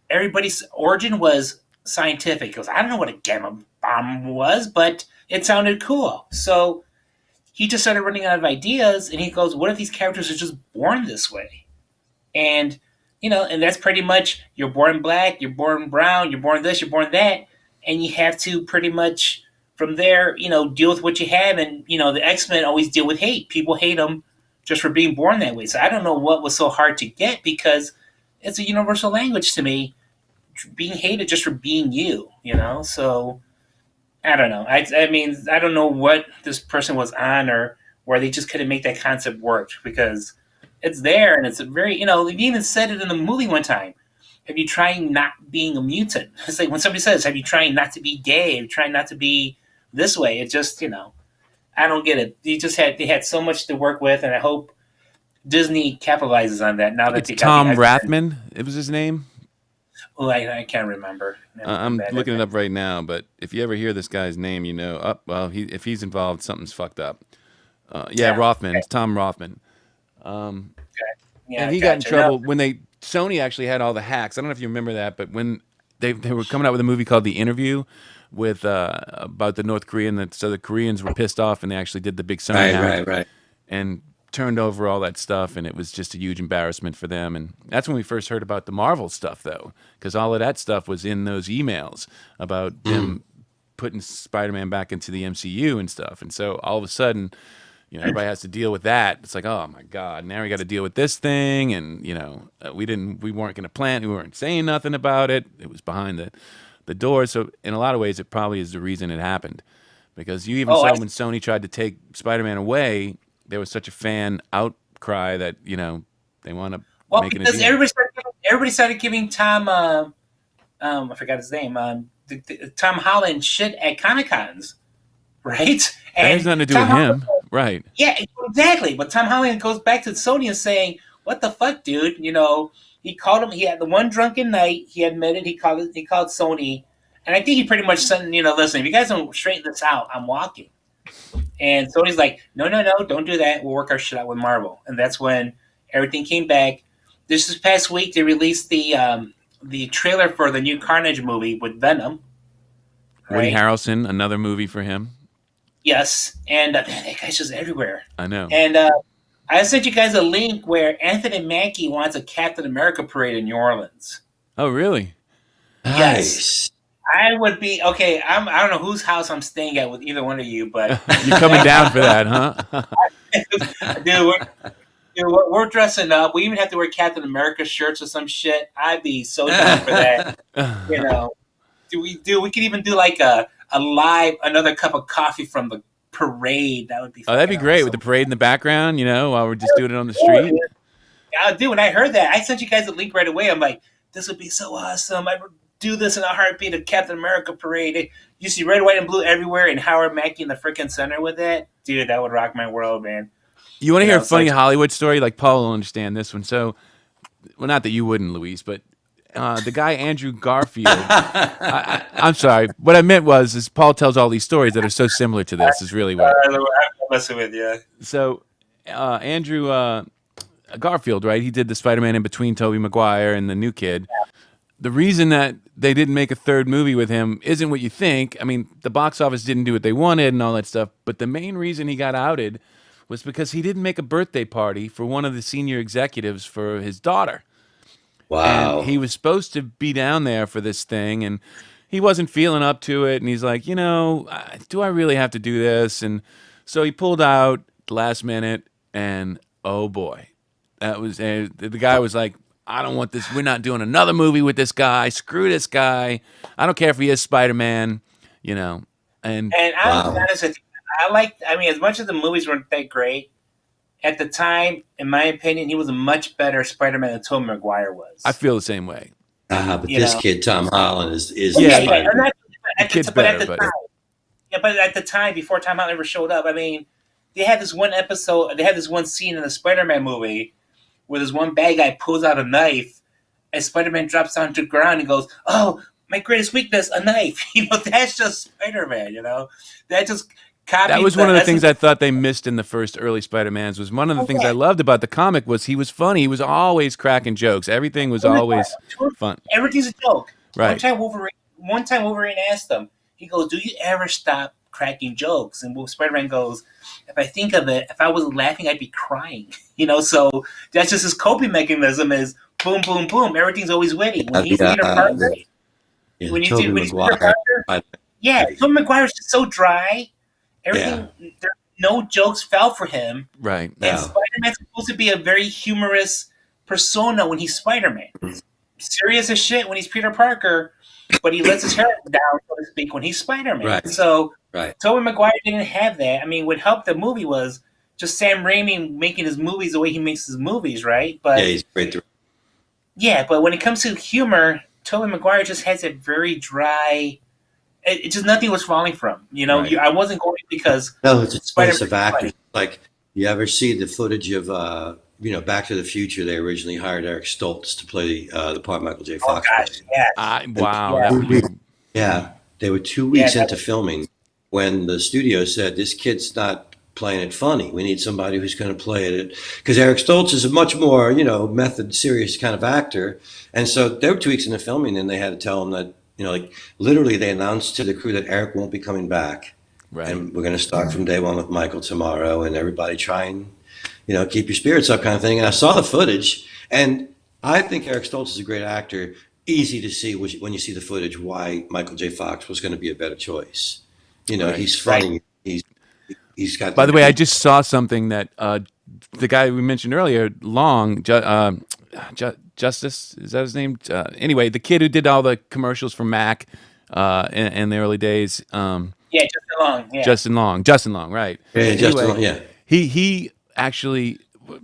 everybody's origin was scientific. He goes, I don't know what a gamma bomb was, but it sounded cool. So he just started running out of ideas, and he goes, what if these characters are just born this way? And, and that's pretty much, you're born black, you're born brown, you're born this, you're born that, and you have to pretty much, from there, deal with what you have. And, the X-Men always deal with hate. People hate them just for being born that way. So I don't know what was so hard to get, because it's a universal language to me, being hated just for being you, So I don't know. I mean, I don't know what this person was on, or where they just couldn't make that concept work, because it's there, and it's a very, they even said it in the movie one time. Have you tried not being a mutant? It's like when somebody says, have you tried not to be gay? Have you tried not to be this way? It just, I don't get it. They had so much to work with, and I hope Disney capitalizes on that now that It's they got Tom the Rathman. It was his name. Oh, I can't remember. I'm looking it up right now, but if you ever hear this guy's name, if he's involved, something's fucked up. Rothman. Okay. It's Tom Rothman. Yeah, And he got in trouble when Sony actually had all the hacks. I don't know if you remember that, but when they were coming out with a movie called The Interview with about the North Korean, so the Koreans were pissed off, and they actually did the big Sony hack Right. and turned over all that stuff, and it was just a huge embarrassment for them. And that's when we first heard about the Marvel stuff, though, because all of that stuff was in those emails about them putting Spider-Man back into the MCU and stuff. And so all of a sudden, everybody has to deal with that. It's like, oh my God, now we got to deal with this thing. And we weren't going to plan. We weren't saying nothing about it. It was behind the door. So in a lot of ways, it probably is the reason it happened, because you even saw when Sony tried to take Spider-Man away, there was such a fan outcry that they want to make it. Because everybody started giving Tom, I forgot his name, Tom Holland shit at Comic Cons, right? That has nothing to do with him, right? Yeah, exactly. But Tom Holland goes back to Sony and saying, "What the fuck, dude? He called him. He had the one drunken night. He admitted he called Sony, and I think he pretty much said, listen, if you guys don't straighten this out, I'm walking." And Sony's like, no, don't do that. We'll work our shit out with Marvel. And that's when everything came back. This past week, they released the trailer for the new Carnage movie with Venom. Woody Right? Harrelson, another movie for him. Yes. And that guy's just everywhere. I know. And I sent you guys a link where Anthony Mackie wants a Captain America parade in New Orleans. Oh, really? Nice. I would be okay. I don't know whose house I'm staying at with either one of you, but You're coming down for that, huh? dude, we're dressing up. We even have to wear Captain America shirts or some shit. I'd be so down for that. We could even do like a live another cup of coffee from the parade. That would be. Oh, that'd be great, awesome. with the parade in the background. While we're just doing it on the street. Yeah, dude. When I heard that, I sent you guys a link right away. I'm like, this would be so awesome. I would do this in a heartbeat. A Captain America parade. You see red, white, and blue everywhere, and Howard Mackie in the freaking center with it. Dude, that would rock my world, man. You want to hear a funny like- Hollywood story? Like Paul will understand this one. So, well, not that you wouldn't, Luis, but the guy Andrew Garfield. I'm sorry. What I meant is Paul tells all these stories that are so similar to this. Is really what. I'm messing with you. So, Andrew Garfield, right? He did the Spider-Man in between Tobey Maguire and the new kid. The reason that they didn't make a third movie with him isn't what you think. I mean, the box office didn't do what they wanted and all that stuff. But the main reason he got outed was because he didn't make a birthday party for one of the senior executives for his daughter. Wow. And he was supposed to be down there for this thing, and he wasn't feeling up to it. And he's like, do I really have to do this? And so he pulled out at the last minute, and oh boy, that was the guy was like, I don't want this. We're not doing another movie with this guy. Screw this guy. I don't care if he is Spider-Man, And I'm honest with you, I mean, as much as the movies weren't that great, at the time, in my opinion, he was a much better Spider-Man than Tobey Maguire was. I feel the same way. But You this know? kid, Tom Holland, is Yeah, the yeah. Spider-Man. The kid's better, but But at the time, before Tom Holland ever showed up, I mean, they had this one episode, they had this one scene in the Spider-Man movie where this one bad guy pulls out a knife and Spider-Man drops onto the ground and goes, "Oh, my greatest weakness, a knife." That's just Spider-Man, That just copied that was one of the things essence- I thought they missed in the first early Spider-Mans. Was one of the things I loved about the comic was he was funny. He was always cracking jokes. Everything was always fun. Everything's a joke. Right. One time Wolverine asked him, he goes, "Do you ever stop cracking jokes?" And Spider-Man goes, "If I think of it, if I wasn't laughing, I'd be crying." So that's just his coping mechanism is boom, boom, boom. Everything's always witty. When he's Peter Parker, when he's Peter Parker, Tobey Maguire's just so dry. Everything, no jokes fell for him. Right. And Spider-Man's supposed to be a very humorous persona when he's Spider-Man. Serious as shit when he's Peter Parker, but he lets his hair down, so to speak, when he's Spider-Man. Right. So Right. Tobey Maguire didn't have that. I mean, what helped the movie was just Sam Raimi making his movies the way he makes his movies, right? But Yeah, he's great. but when it comes to humor, Tobey Maguire just has a very dry. It just nothing was falling from. Right. I wasn't going because No, it's a choice Spider-Man of actors. Like, you ever see the footage of, Back to the Future? They originally hired Eric Stoltz to play the part Michael J. Oh Fox gosh, played. yeah. Wow. Yeah. That would be, Yeah, they were 2 weeks Yeah, into filming when the studio said, "This kid's not playing it funny. We need somebody who's going to play it." Because Eric Stoltz is a much more, method, serious kind of actor. And so they were 2 weeks into filming, and they had to tell him that, literally they announced to the crew that Eric won't be coming back. right. And we're going to start from day one with Michael tomorrow, and everybody try and, keep your spirits up kind of thing. And I saw the footage, and I think Eric Stoltz is a great actor. Easy to see when you see the footage why Michael J. Fox was going to be a better choice. Right. He's funny. He's got. By the way, I just saw something that the guy we mentioned earlier, Long, Justice, is that his name? Anyway, the kid who did all the commercials for Mac in the early days. Justin Long. Yeah. Justin Long, right? Yeah, Justin Long, yeah. He actually,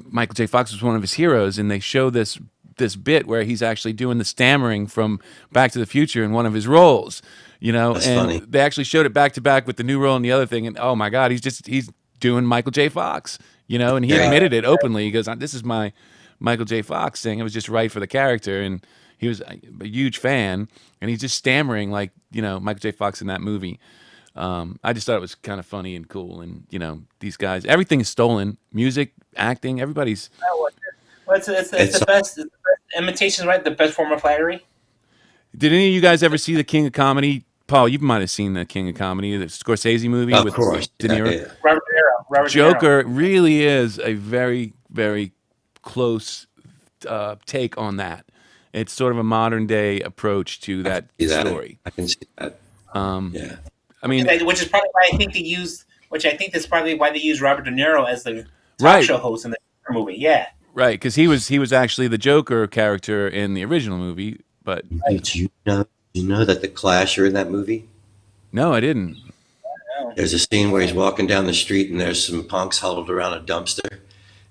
Michael J. Fox was one of his heroes, and they show this bit where he's actually doing the stammering from Back to the Future in one of his roles. That's and funny. they actually showed it back to back with the new role and the other thing, and oh my God, he's doing Michael J. Fox, and he admitted it openly. He goes, "This is my Michael J. Fox thing. It was just right for the character," and he was a huge fan, and he's just stammering like Michael J. Fox in that movie. I just thought it was kind of funny and cool, and these guys, everything is stolen: music, acting, everybody's. It's the best. It's the best imitation, right? The best form of flattery. Did any of you guys ever see The King of Comedy? Paul, you might have seen The King of Comedy, the Scorsese movie Of with course. De Niro. Yeah. Robert De Niro. Joker really is a very, very close take on that. It's sort of a modern day approach to that story. I can see that. Yeah. I mean, Which is probably why I think they used. Which I think that's probably why they used Robert De Niro as the talk Right. show host in the movie. Yeah. right, because he was actually the Joker character in the original movie, but Did you know that the Clash are in that movie? no, I didn't. There's a scene where he's walking down the street and there's some punks huddled around a dumpster,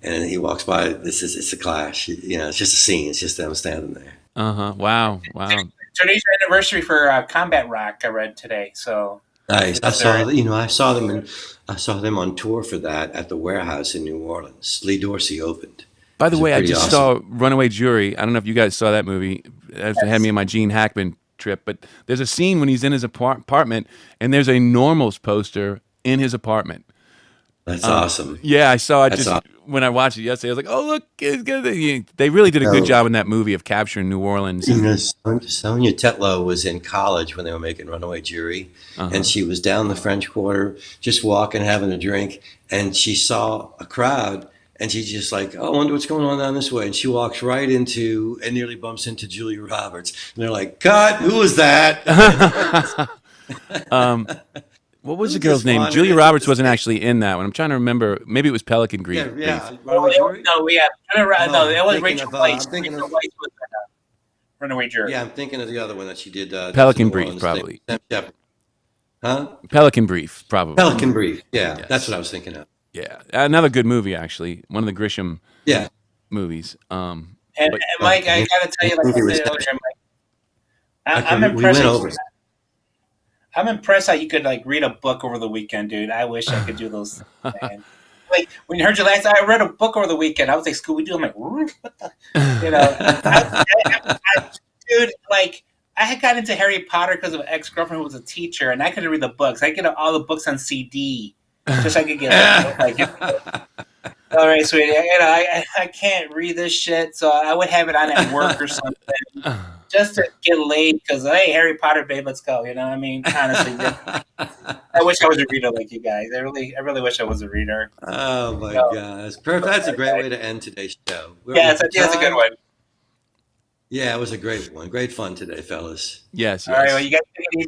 and he walks by. It's a Clash. It's just a scene. It's just them standing there. Wow. Today's their anniversary for Combat Rock. I read today. So Nice. I saw them on tour for that at the Warehouse in New Orleans. Lee Dorsey opened. By the It's way, I pretty just awesome. saw Runaway Jury. I don't know if you guys saw that movie. It had me on my Gene Hackman trip. But there's a scene when he's in his apartment, and there's a Normals poster in his apartment. That's awesome. Yeah, I saw it That's just awesome. when I watched it yesterday. I was like, oh, look. It's good. They really did a good No. job in that movie of capturing New Orleans. Sonia Tetlow was in college when they were making Runaway Jury, and she was down the French Quarter, just walking, having a drink, and she saw a crowd, and she's just like, "Oh, I wonder what's going on down this way." And she walks right into and nearly bumps into Julia Roberts, and they're like, "Cut! Who was that?" What was the Who's girl's this name? one? Julia It's Roberts this wasn't thing. actually in that one. I'm trying to remember. Maybe it was Pelican Brief. Yeah. Runaway Jury. no, yeah, no, it was I'm thinking Rachel of, Weisz. I'm thinking Rachel of- Weisz was Runaway Jury. Yeah, I'm thinking of the other one that she did. Pelican New Brief, Orleans probably. thing. Sam Shepard. Huh? Pelican Brief, probably. Pelican Brief. Yeah, that's what I was thinking of. Yeah, another good movie actually. One of the Grisham Yeah. movies. And But Mike, I gotta tell you, like I said earlier, Mike, I'm we impressed. went over it. I'm impressed how you could like read a book over the weekend, dude. I wish I could do those. Man. Like when you heard your last, I read a book over the weekend. I was like, Scooby Doo. I'm like, what the, dude. Like I had got into Harry Potter because of an ex girlfriend who was a teacher, and I couldn't read the books. I get all the books on CD, just so I could get like. All right, sweetie. I can't read this shit, so I would have it on at work or something, just to get laid. Because hey, Harry Potter, babe, let's go. You know what I mean? Honestly, I wish I was a reader like you guys. I really wish I was a reader. Oh my gosh, perfect. That's a great way to end today's show. Yeah, that's a good one. Yeah, it was a great one. Great fun today, fellas. yes. All right, well, you guys.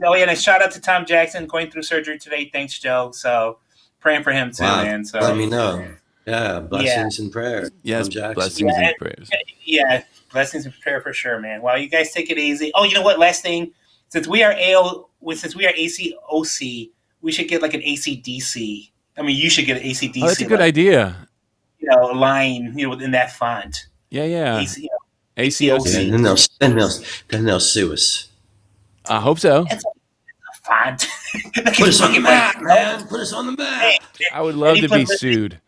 Oh yeah, and a shout out to Tom Jackson going through surgery today. Thanks, Joe. So praying for him too, man. So let me know. Yeah, blessings and prayers. Yes, Tom blessings and prayers. Yeah, blessings and prayer for sure, man. Well, you guys take it easy. Oh, you know what? Last thing, since we are ACOC, we should get like an ACDC. I mean, you should get an ACDC. Oh, that's a good idea. You know, a line, within that font. Yeah. AC, ACOC. Yeah, then they'll sue us. I hope so. It's a font. Put us on the map, man. Put us on the map. Hey, I would love to be sued.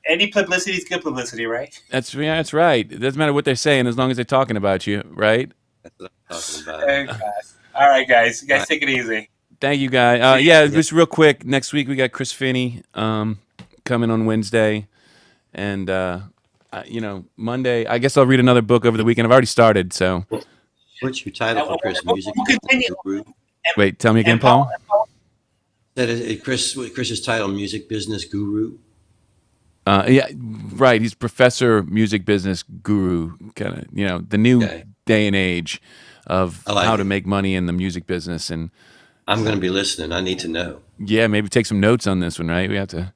Any publicity is good publicity, right? That's right. It doesn't matter what they're saying as long as they're talking about you, right? That's what I'm talking about. Oh, gosh. All right, guys. You guys take it easy. Thank you, guys. Just real quick. Next week we got Chris Finney coming on Wednesday, and Monday. I guess I'll read another book over the weekend. I've already started. So, what's your title for Chris? Music. We'll continue. Wait, tell me again, Paul. That is Chris's title, Music Business Guru. Yeah, right. He's professor, music business guru, kind of, the new day and age of how to make money in the music business. And I'm going to be listening. I need to know. Yeah, maybe take some notes on this one, right? We have to.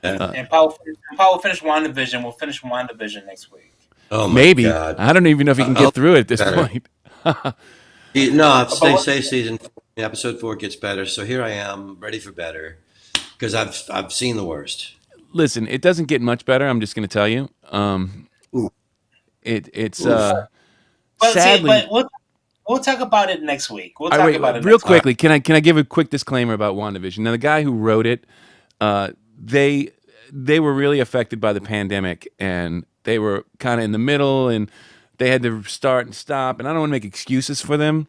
And Paul will finish WandaVision. We'll finish WandaVision next week. Oh, my maybe. God. I don't even know if he can get through it at this point. No, they say season 4, episode 4 gets better. So here I am, ready for better, because I've seen the worst. Listen, it doesn't get much better. I'm just going to tell you. It's sadly. But we'll talk about it next week. We'll talk about it real next quickly. Can I give a quick disclaimer about WandaVision? Now, the guy who wrote it, they were really affected by the pandemic, and they were kind of in the middle, and they had to start and stop. And I don't want to make excuses for them,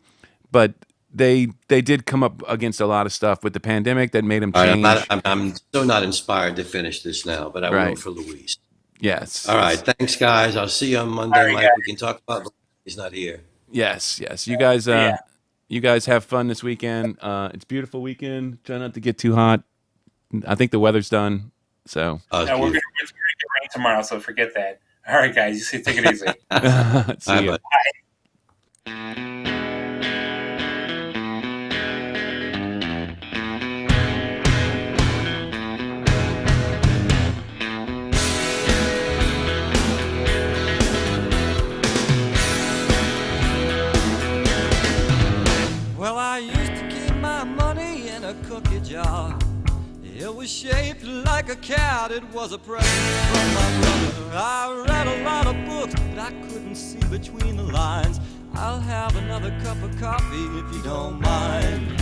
but they did come up against a lot of stuff with the pandemic that made them change. I'm so not inspired to finish this now, but I will for Luis. Yes. All right. Thanks, guys. I'll see you on Monday, right, Mike. guys. We can talk about he's not here. Yes. You guys have fun this weekend. It's a beautiful weekend. Try not to get too hot. I think the weather's done. So we're gonna get rain tomorrow, so forget that. All right, guys. You take it easy. see you. Bye. Well, I used to keep my money in a cookie jar. It was shaped like a cat, it was a present from my brother. I read a lot of books, but I couldn't see between the lines. I'll have another cup of coffee if you don't mind.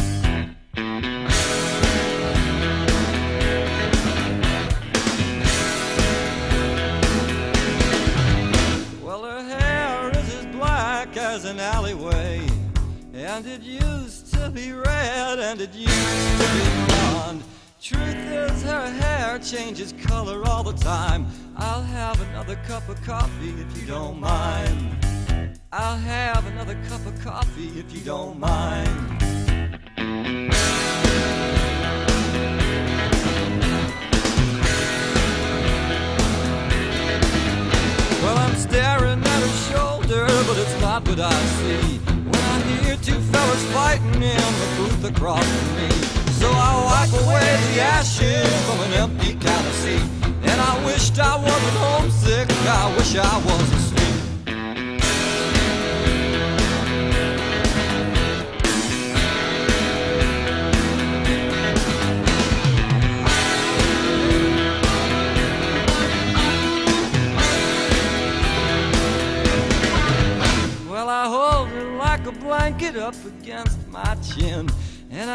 Well, her hair is as black as an alleyway, and it used to be red, and it used to be blonde. Truth is, her hair changes color all the time. I'll have another cup of coffee if you don't mind. I'll have another cup of coffee if you don't mind. Well, I'm staring at her shoulder, but it's not what I see when I hear two fellas fighting in the booth across from me. So I wipe away the ashes from an empty counter seat, and I wished I wasn't homesick, I wish I was asleep. Well, I hold her like a blanket up against my chin, and I